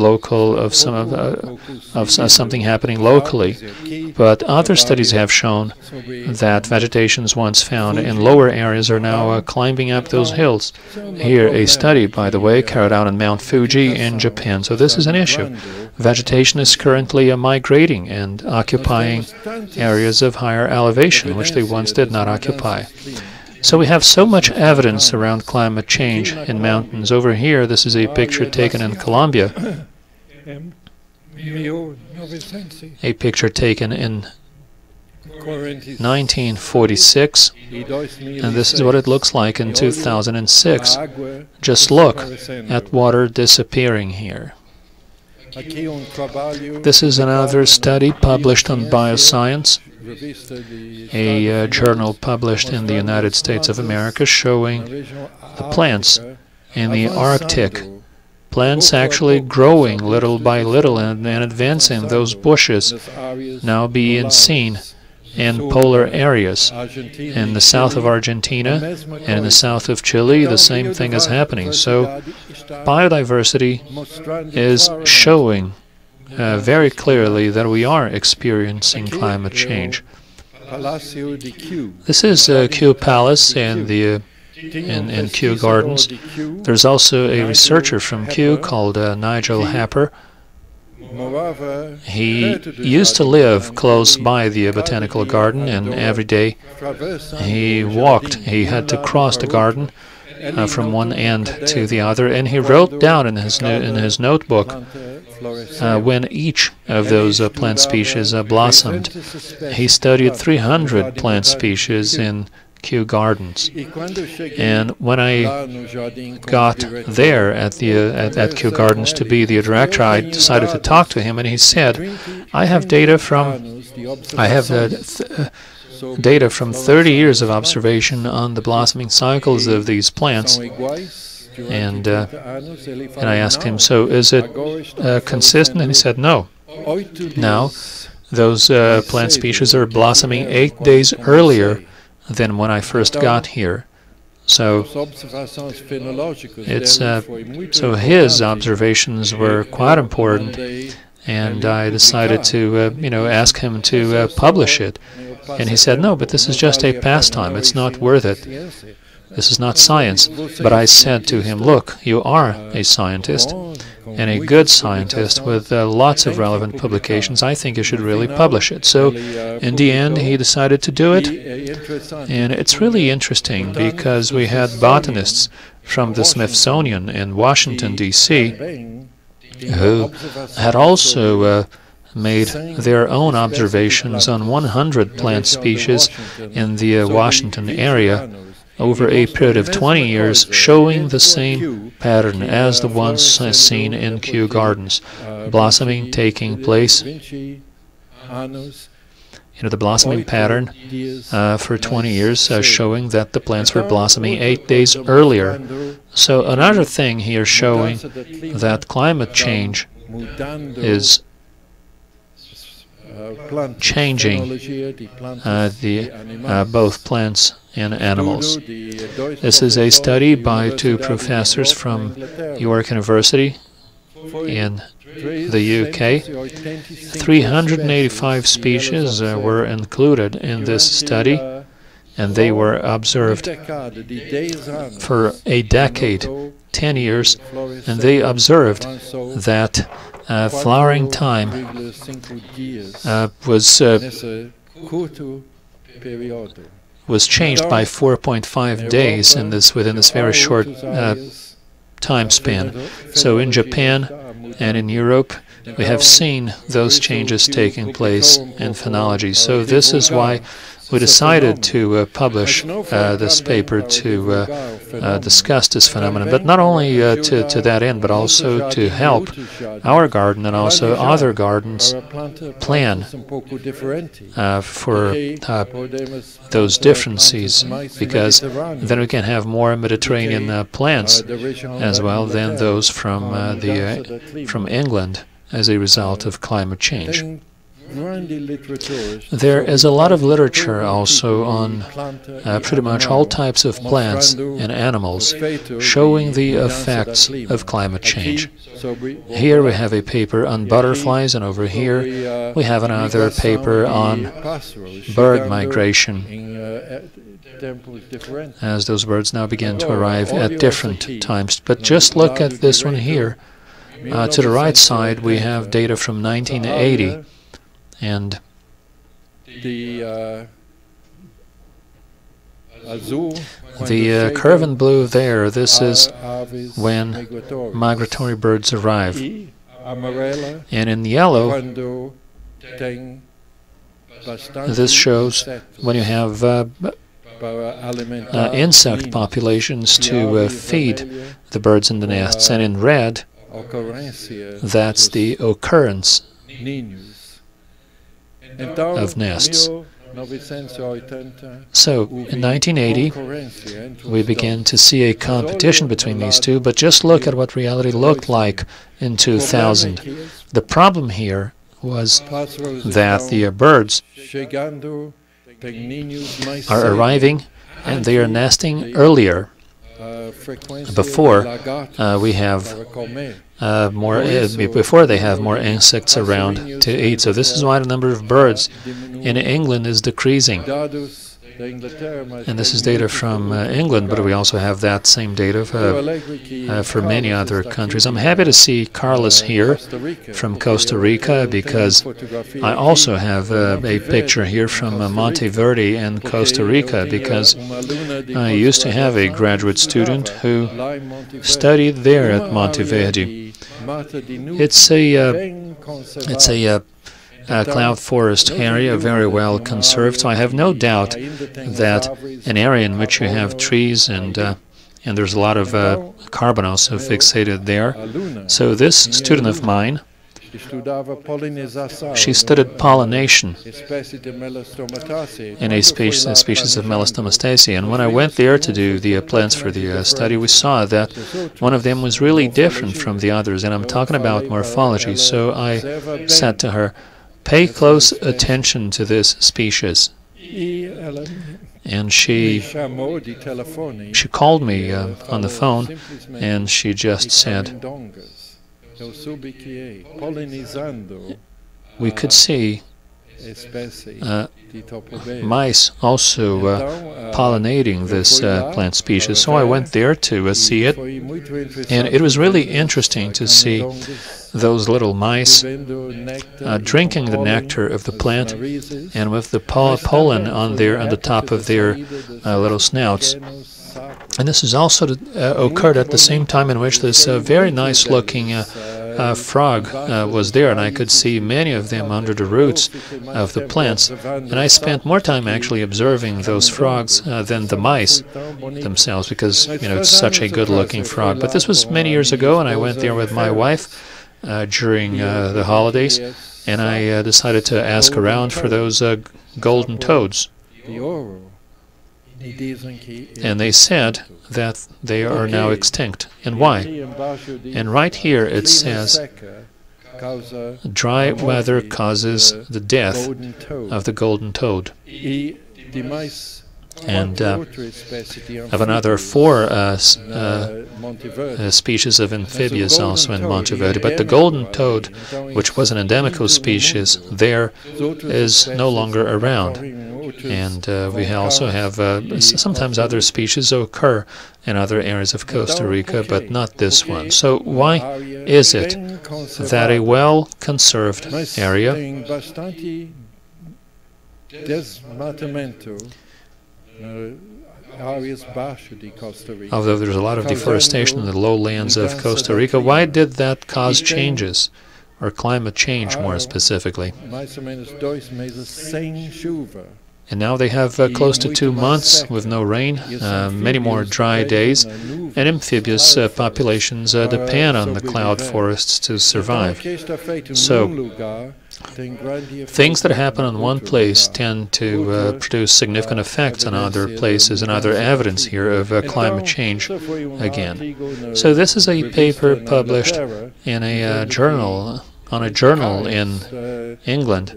something happening locally. But other studies have shown that vegetations once found in lower areas are now climbing up those hills. Here, a study, by the way, carried out on Mount Fuji in Japan. So this is an issue. Vegetation is currently migrating and occupying areas of higher elevation, which they once did not occupy. So we have so much evidence around climate change in mountains. Over here, this is a picture taken in Colombia, a picture taken in 1946, and this is what it looks like in 2006. Just look at water disappearing here. This is another study published on Bioscience, a journal published in the United States of America, showing the plants in the Arctic. Plants actually growing little by little and advancing. Those bushes now being seen in polar areas. In the south of Argentina and in the south of Chile, the same thing is happening. So biodiversity is showing very clearly that we are experiencing climate change. This is Kew Palace in Kew Gardens. There's also a researcher from Kew called Nigel Happer. He used to live close by the botanical garden, and every day he walked. He had to cross the garden from one end to the other, and he wrote down in his notebook when each of those plant species blossomed. He studied 300 plant species in Kew Gardens. And when I got there at Kew Gardens to be the director, I decided to talk to him, and he said, I have data from 30 years of observation on the blossoming cycles of these plants. And I asked him, so is it consistent? And he said, no. Now, those plant species are blossoming 8 days earlier than when I first got here. So so his observations were quite important, and I decided to ask him to publish it. And he said, no, but this is just a pastime. It's not worth it. This is not science. But I said to him, look, you are a scientist, and a good scientist with lots of relevant publications. I think you should really publish it. So in the end, he decided to do it. And it's really interesting because we had botanists from the Smithsonian in Washington, D.C., who had also made their own observations on 100 plant species in the Washington area over a period of 20 years, showing the same pattern as the ones seen in Kew Gardens. Blossoming taking place, the blossoming pattern for 20 years, showing that the plants were blossoming 8 days earlier. So another thing here showing that climate change is changing both plants and animals. This is a study by two professors from York University in the UK. 385 species were included in this study, and they were observed for a decade, 10 years, and they observed that flowering time was changed by 4.5 days within this very short time span. So in Japan and in Europe, we have seen those changes taking place in phenology. So this is why we decided to publish this paper to discuss this phenomenon, but not only to that end, but also to help our garden and also other gardens plan for those differences, because then we can have more Mediterranean plants as well than those from England as a result of climate change. There is a lot of literature also on pretty much all types of plants and animals showing the effects of climate change. Here we have a paper on butterflies, and over here we have another paper on bird migration, as those birds now begin to arrive at different times. But just look at this one here. To the right side we have data from 1980. And the curve in blue there, this is when migratory birds arrive. And in yellow, this shows when you have insect populations to feed the birds in the nests. And in red, that's the occurrence of nests. So, in 1980, we began to see a competition between these two, but just look at what reality looked like in 2000. The problem here was that the birds are arriving and they are nesting earlier, before we have before they have more insects around to eat. So this is why the number of birds in England is decreasing. And this is data from England, but we also have that same data for many other countries. I'm happy to see Carlos here from Costa Rica, because I also have a picture here from Monteverde in Costa Rica, because I used to have a graduate student who studied there at Monteverde. It's a cloud forest area, very well conserved. So I have no doubt that an area in which you have trees and there's a lot of carbon also fixated there. So this student of mine, she studied pollination in a species of Melastomastaceae, and when I went there to do the plants for the study, we saw that one of them was really different from the others, and I'm talking about morphology. So I said to her, pay close attention to this species. And she called me on the phone, and she just said, we could see mice also pollinating this plant species. So I went there to see it, and it was really interesting to see those little mice drinking the nectar of the plant, and with the pollen on the top of their little snouts. And this is also occurred at the same time in which this very nice-looking frog was there, and I could see many of them under the roots of the plants. And I spent more time actually observing those frogs than the mice themselves, because it's such a good-looking frog. But this was many years ago, and I went there with my wife during the holidays, and I decided to ask around for those golden toads. And they said that they are now extinct. And why? And right here it says, dry weather causes the death of the golden toad. And of another 4 species of amphibians also in Montevideo. But the golden toad, which was an endemical species, there is no longer around. And we also have sometimes other species occur in other areas of Costa Rica, but not this one. So why is it that a well-conserved area, although there's a lot of deforestation in the lowlands of Costa Rica, why did that cause changes, or climate change more specifically? And now they have close to 2 months with no rain, many more dry days, and amphibious populations depend on the cloud forests to survive. So, things that happen in one place tend to produce significant effects on other places, and other evidence here of climate change again. So this is a paper published in a journal, in England,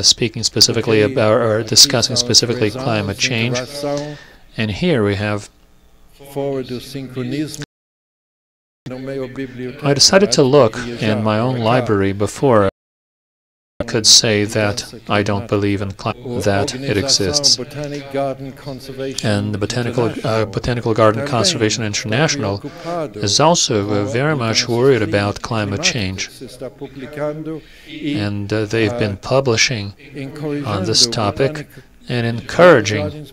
speaking specifically about, or discussing specifically, climate change. And here we have, I decided to look in my own library before I could say that I don't believe in that it exists. And the Botanical Garden Conservation International is also very much worried about climate change. And they've been publishing on this topic and encouraging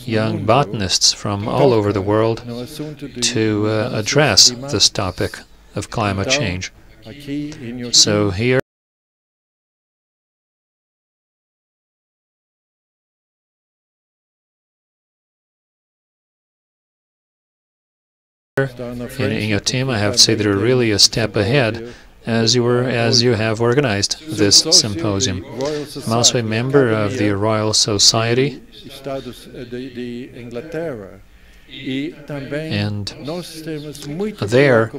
young botanists from all over the world to address this topic of climate change. So here in Inhotim, I have to say that you're really a step ahead as you have organized this symposium. I'm also a member of the Royal Society, and there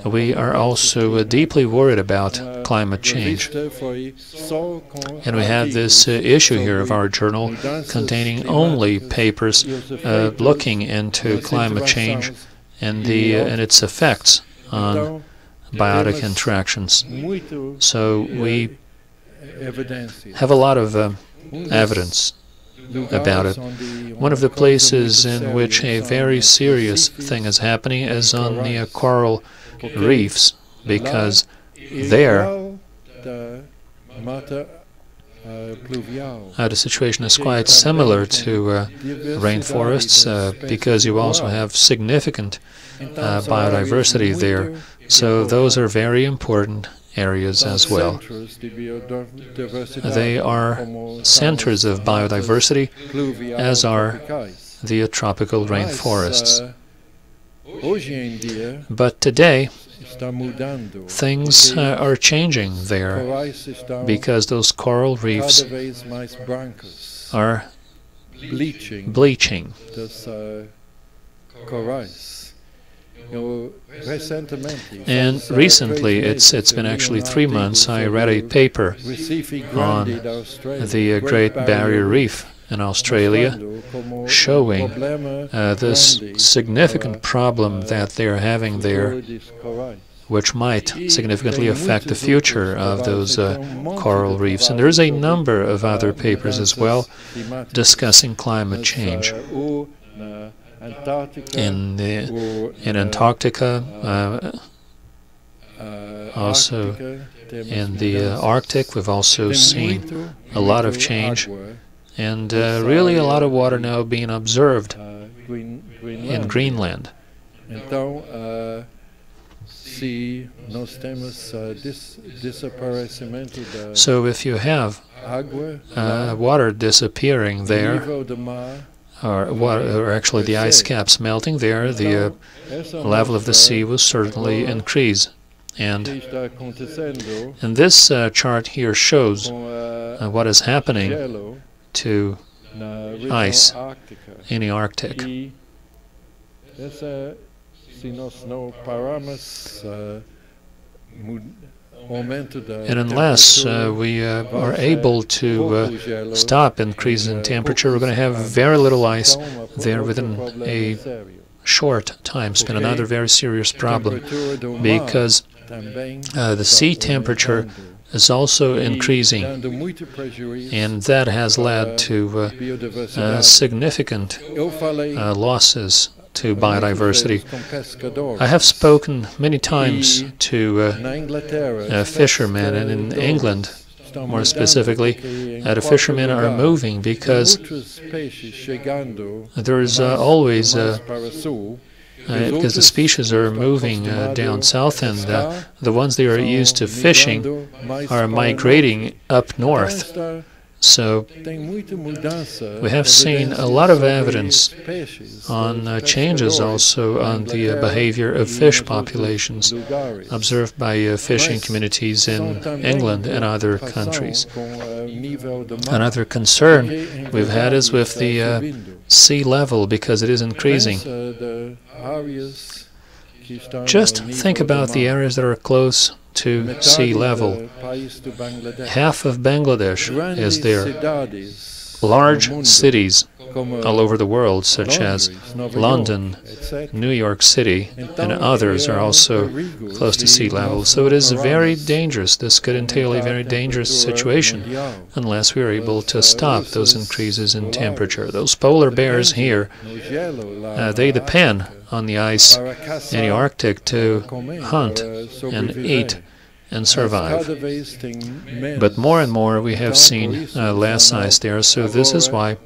we are also deeply worried about climate change. And we have this issue here of our journal containing only papers looking into climate change and its effects on biotic interactions. So we have a lot of evidence about it. One of the places in which a very serious thing is happening is on the coral reefs, because there the situation is quite similar to rainforests, because you also have significant biodiversity there. So those are very important areas as well. They are centers of biodiversity, as are the tropical rainforests. But today, things are changing there because those coral reefs are bleaching. And recently, it's been actually 3 months, I read a paper on the Great Barrier Reef in Australia, showing this significant problem that they're having there, which might significantly affect the future of those coral reefs. And there's a number of other papers as well discussing climate change. In Antarctica, also in the Arctic, we've also seen a lot of change, and really a lot of water now being observed in Greenland. So if you have water disappearing there, or actually the ice caps melting there, the level of the sea will certainly increase. And this chart here shows what is happening to ice in the Arctic. And unless we are able to stop increases in temperature, we're going to have very little ice there within a short time. It's been another very serious problem because the sea temperature is also increasing, and that has led to significant losses to biodiversity. I have spoken many times to fishermen, and in England, more specifically, the fishermen are moving because there is always because the species are moving down south, and the ones they are used to fishing are migrating up north. So we have seen a lot of evidence on changes also on the behavior of fish populations observed by fishing communities in England and other countries. Another concern we've had is with the sea level, because it is increasing. Just think about the areas that are close to sea level. Half of Bangladesh is there. Large cities all over the world, such as London, New York City, and others are also close to sea level. So it is very dangerous. This could entail a very dangerous situation unless we are able to stop those increases in temperature. Those polar bears here, they depend on the ice in the Arctic to hunt and eat and survive. But more and more we have seen less ice there, so this is why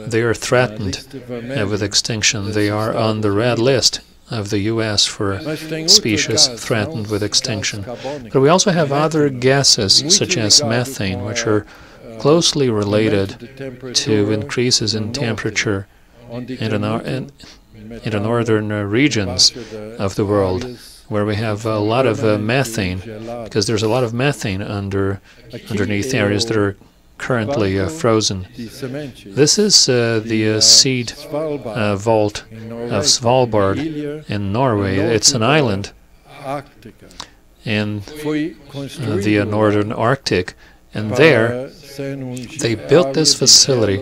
they are threatened with extinction. They are on the red list of the U.S. for species threatened with extinction. But we also have other gases, such as methane, which are closely related to increases in temperature in the northern regions of the world, where we have a lot of methane, because there's a lot of methane underneath areas that are currently frozen. This is the seed vault of Svalbard in Norway. It's an island in the northern Arctic, and there they built this facility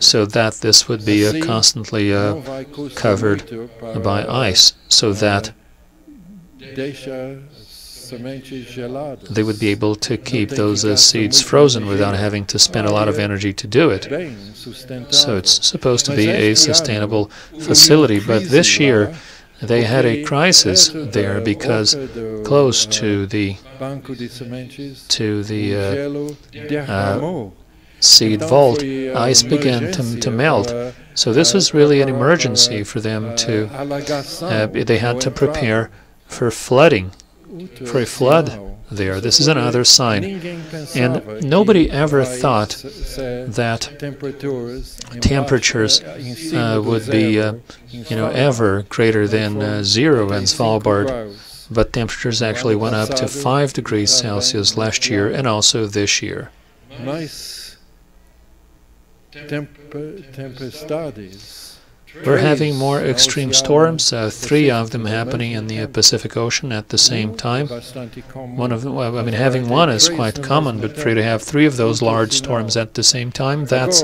so that this would be constantly covered by ice, so that they would be able to keep those seeds frozen without having to spend a lot of energy to do it. So it's supposed to be a sustainable facility, but this year they had a crisis there because close to the seed vault, ice began to melt. So this was really an emergency for them to, they had to prepare for flooding for a flood there. This is another sign. And nobody ever thought that temperatures would be, ever greater than 0 in Svalbard. But temperatures actually went up to 5 degrees Celsius last year and also this year. We're having more extreme storms, 3 of them happening in the Pacific Ocean at the same time. Having one is quite common, but for you to have 3 of those large storms at the same time, that's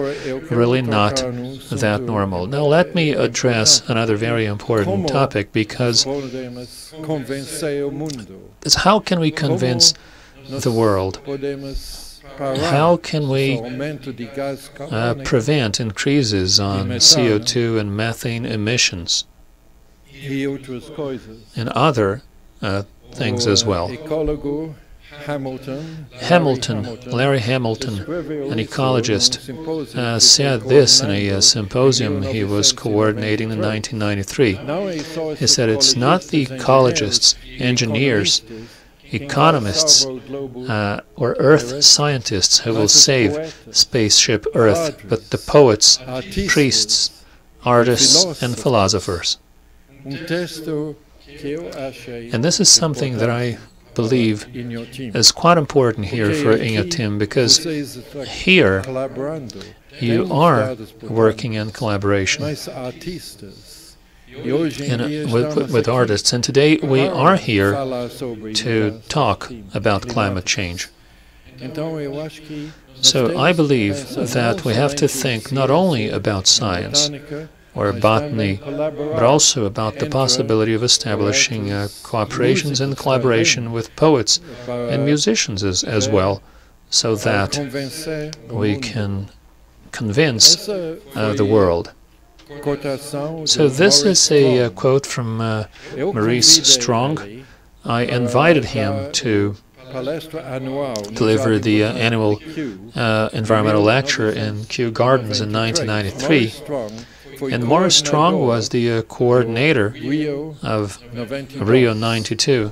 really not that normal. Now let me address another very important topic, because it's how can we convince the world? How can we prevent increases on CO2 and methane emissions and other things as well? Larry Hamilton, an ecologist, said this in a symposium he was coordinating in 1993. He said, it's not the ecologists, engineers, economists, or earth scientists who will save spaceship Earth, but the poets, priests, artists, and philosophers. And this is something that I believe is quite important here for Inhotim, because here you are working in collaboration with artists, and today we are here to talk about climate change. So I believe that we have to think not only about science or botany, but also about the possibility of establishing cooperations and collaboration with poets and musicians as well, so that we can convince the world. So this is a quote from Maurice Strong. I invited him to deliver the annual environmental lecture in Kew Gardens in 1993. And Maurice Strong was the coordinator of Rio 92.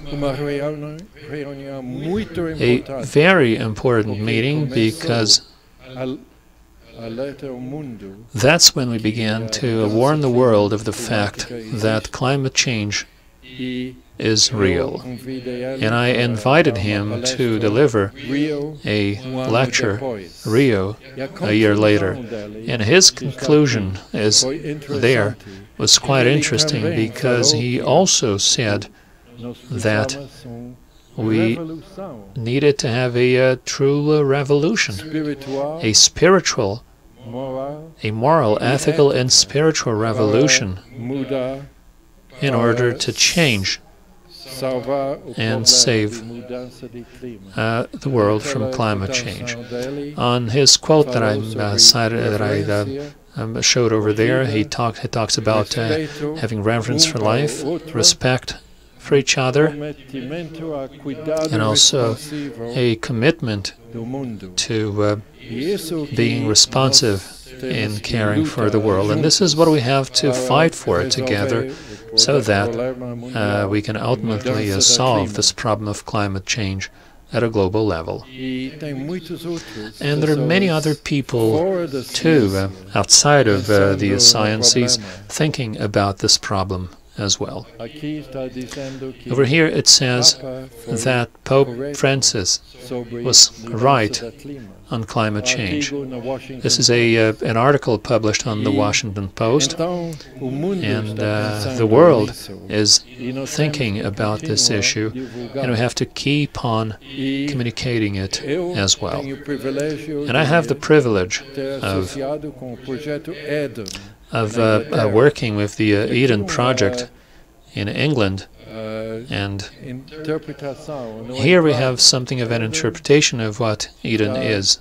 A very important meeting, because that's when we began to warn the world of the fact that climate change is real. And I invited him to deliver a lecture, Rio, a year later. And his conclusion was quite interesting, because he also said that we needed to have a true revolution, a spiritual, a moral, ethical, and spiritual revolution in order to change and save the world from climate change. On his quote that I cited, that I showed over there, he talks about having reverence for life, respect for each other, and also a commitment to being responsive in caring for the world. And this is what we have to fight for together, so that we can ultimately solve this problem of climate change at a global level. And there are many other people too, outside of the sciences, thinking about this problem as well. Over here it says that Pope Francis was right on climate change. This is an article published on the Washington Post, and the world is thinking about this issue, and we have to keep on communicating it as well. And I have the privilege of working with the Eden Project in England, and here we have something of an interpretation of what Eden is.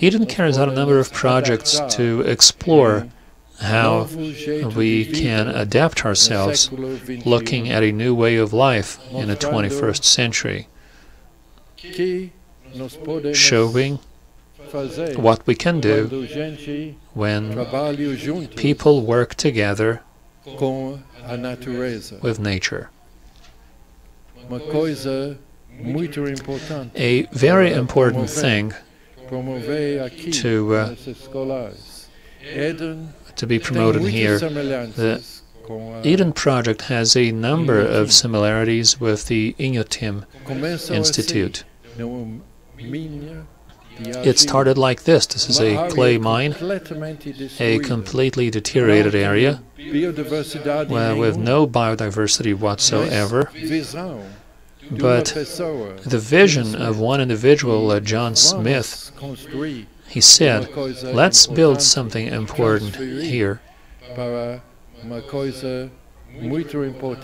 Eden carries out a number of projects to explore how we can adapt ourselves, looking at a new way of life in the 21st century, showing what we can do when people work together with nature. A very important thing to be promoted here. The Eden Project has a number of similarities with the Inhotim Institute. It started like this. This is a clay mine, a completely deteriorated area with no biodiversity whatsoever. But the vision of one individual, John Smith, he said, let's build something important here.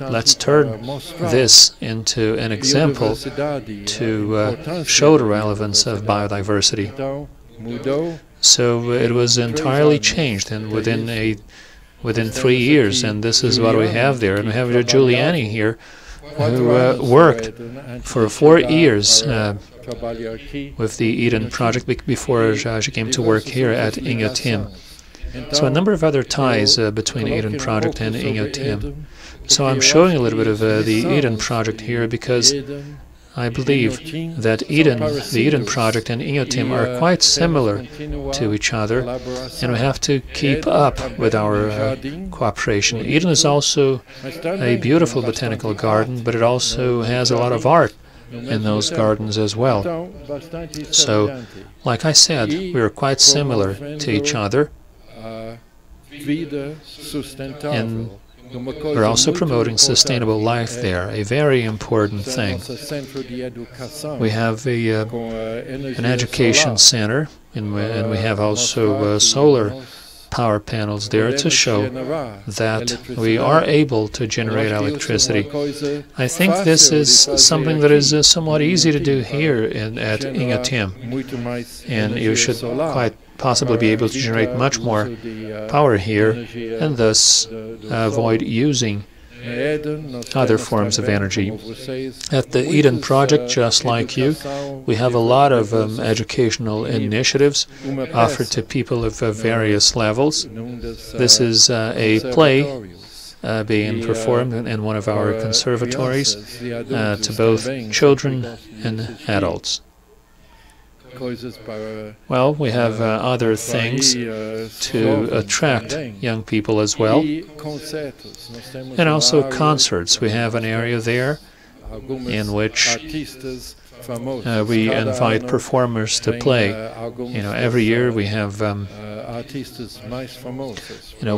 Let's turn this into an example to show the relevance of biodiversity. So it was entirely changed, and within 3 years, and this is what we have there. And we have Giuliani here, who worked for 4 years with the Eden Project before she came to work here at Inhotim. So a number of other ties between Eden Project and Inhotim. So I'm showing a little bit of the Eden Project here because I believe that the Eden Project and Inhotim are quite similar to each other, and we have to keep up with our cooperation. Eden is also a beautiful botanical garden, but it also has a lot of art in those gardens as well. So, like I said, we are quite similar to each other, and we're also promoting sustainable life there, a very important thing. We have an education center, and we have also solar power panels there to show that we are able to generate electricity. I think this is something that is somewhat easy to do here at Inhotim, and you should quite possibly be able to generate much more power here and thus avoid using other forms of energy. At the Eden Project, just like you, we have a lot of educational initiatives offered to people of various levels. This is a play being performed in one of our conservatories to both children and adults. Well, we have other things to attract young people as well, and also concerts. We have an area there in which we invite performers to play. Every year we have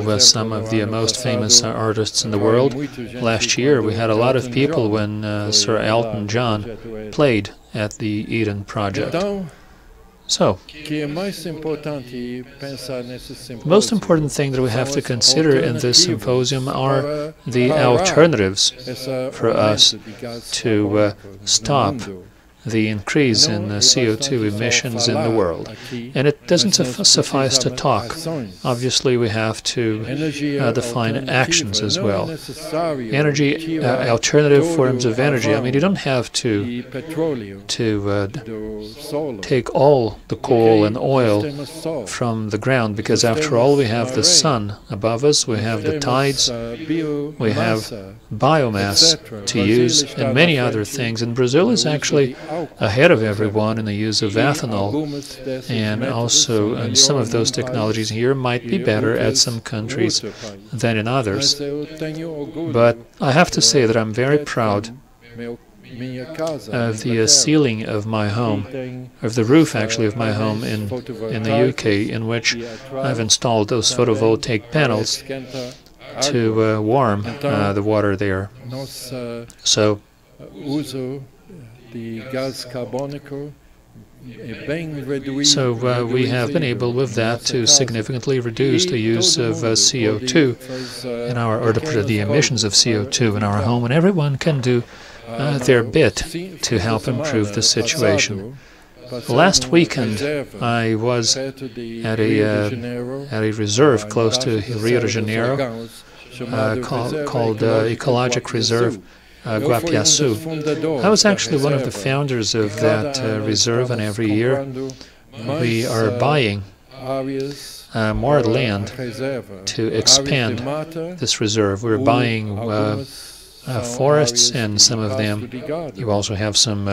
with some of the most famous artists in the world. Last year we had a lot of people when Sir Elton John played at the Eden Project. So, the most important thing that we have to consider in this symposium are the alternatives for us to stop the increase in CO2 emissions in the world. And it doesn't suffice to talk. Obviously, we have to define actions as well. Energy, alternative forms of energy. I mean, you don't have to take all the coal and oil from the ground, because after all, we have the sun above us, we have the tides, we have biomass to use, and many other things. And Brazil is actually ahead of everyone in the use of ethanol, and also some of those technologies here might be better at some countries than in others. But I have to say that I'm very proud of the ceiling of my home, of the roof actually of my home in the UK, in which I've installed those photovoltaic panels to warm the water there. So we have been able with that to significantly reduce the use of CO2 in or the emissions of CO2 in our home, and everyone can do their bit to help improve the situation. Last weekend I was at a reserve close to Rio de Janeiro called Ecologic Reserve Guapiaçu. I was actually one of the founders of that reserve, and every year we are buying more land to expand this reserve. We're buying forests, and some of them you also have some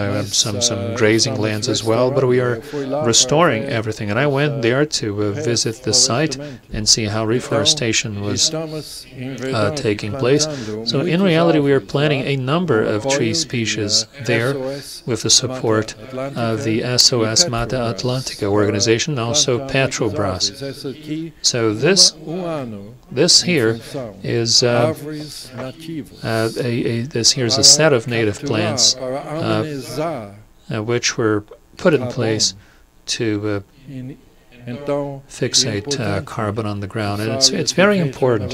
grazing lands as well, but we are restoring everything. And I went there to visit the site and see how reforestation was taking place. So in reality we are planting a number of tree species there with the support of the SOS Mata Atlântica organization, also Petrobras. So this here is this here is a set of native plants which were put in place to fixate carbon on the ground, and it's very important.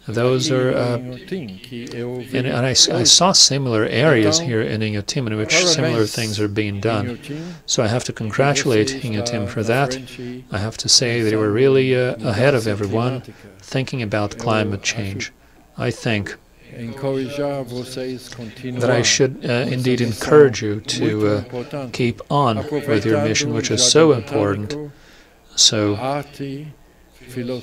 Those are, and I saw similar areas here in Inhotim in which similar things are being done. So I have to congratulate Inhotim for that. I have to say they were really ahead of everyone, thinking about climate change. I think that I should indeed encourage you to keep on with your mission, which is so important. So,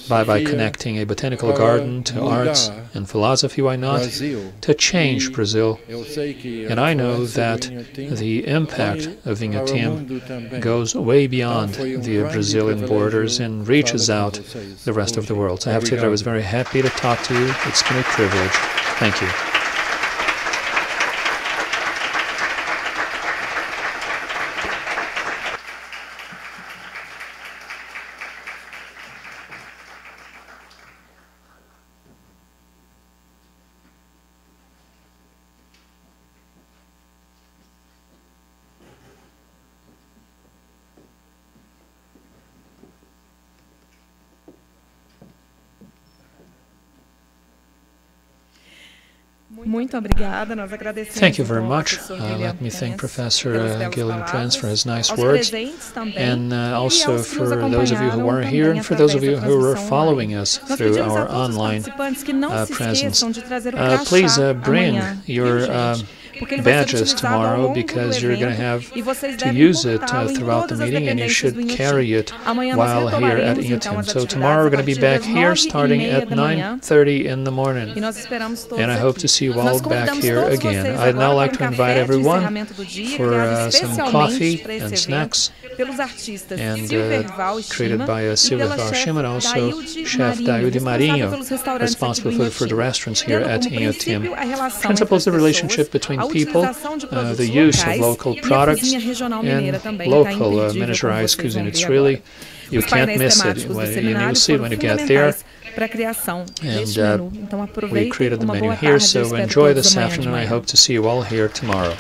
by connecting a botanical garden to arts and philosophy, why not, to change Brazil? And I know that the impact of Inhotim goes way beyond the Brazilian borders and reaches out the rest of the world. So I have to say that I was very happy to talk to you. It's been a privilege. Thank you. Muito obrigada, nós agradecemos. Thank you very much. Let me thank Professor Guilherme Prince for his nice words, and also for those of you who are here and for those of you who are following us through our online presence. Please bring your badges tomorrow, because you're going to have to use it throughout the meeting, and you should carry it while here at Inhotim. So tomorrow we're going to be back here starting at 9:30 in the morning, and I hope to see you all back here again. I'd now like to invite everyone for some coffee and snacks, and created by Silvia Valshim, and also Chef Dailde Marinho, responsible for the restaurants here at Inhotim. Principles of relationship between people, the use of local products, and local miniaturized cuisine. It's really, you can't miss it. You'll see it when you get there. And we created the menu here, so enjoy this afternoon. I hope to see you all here tomorrow.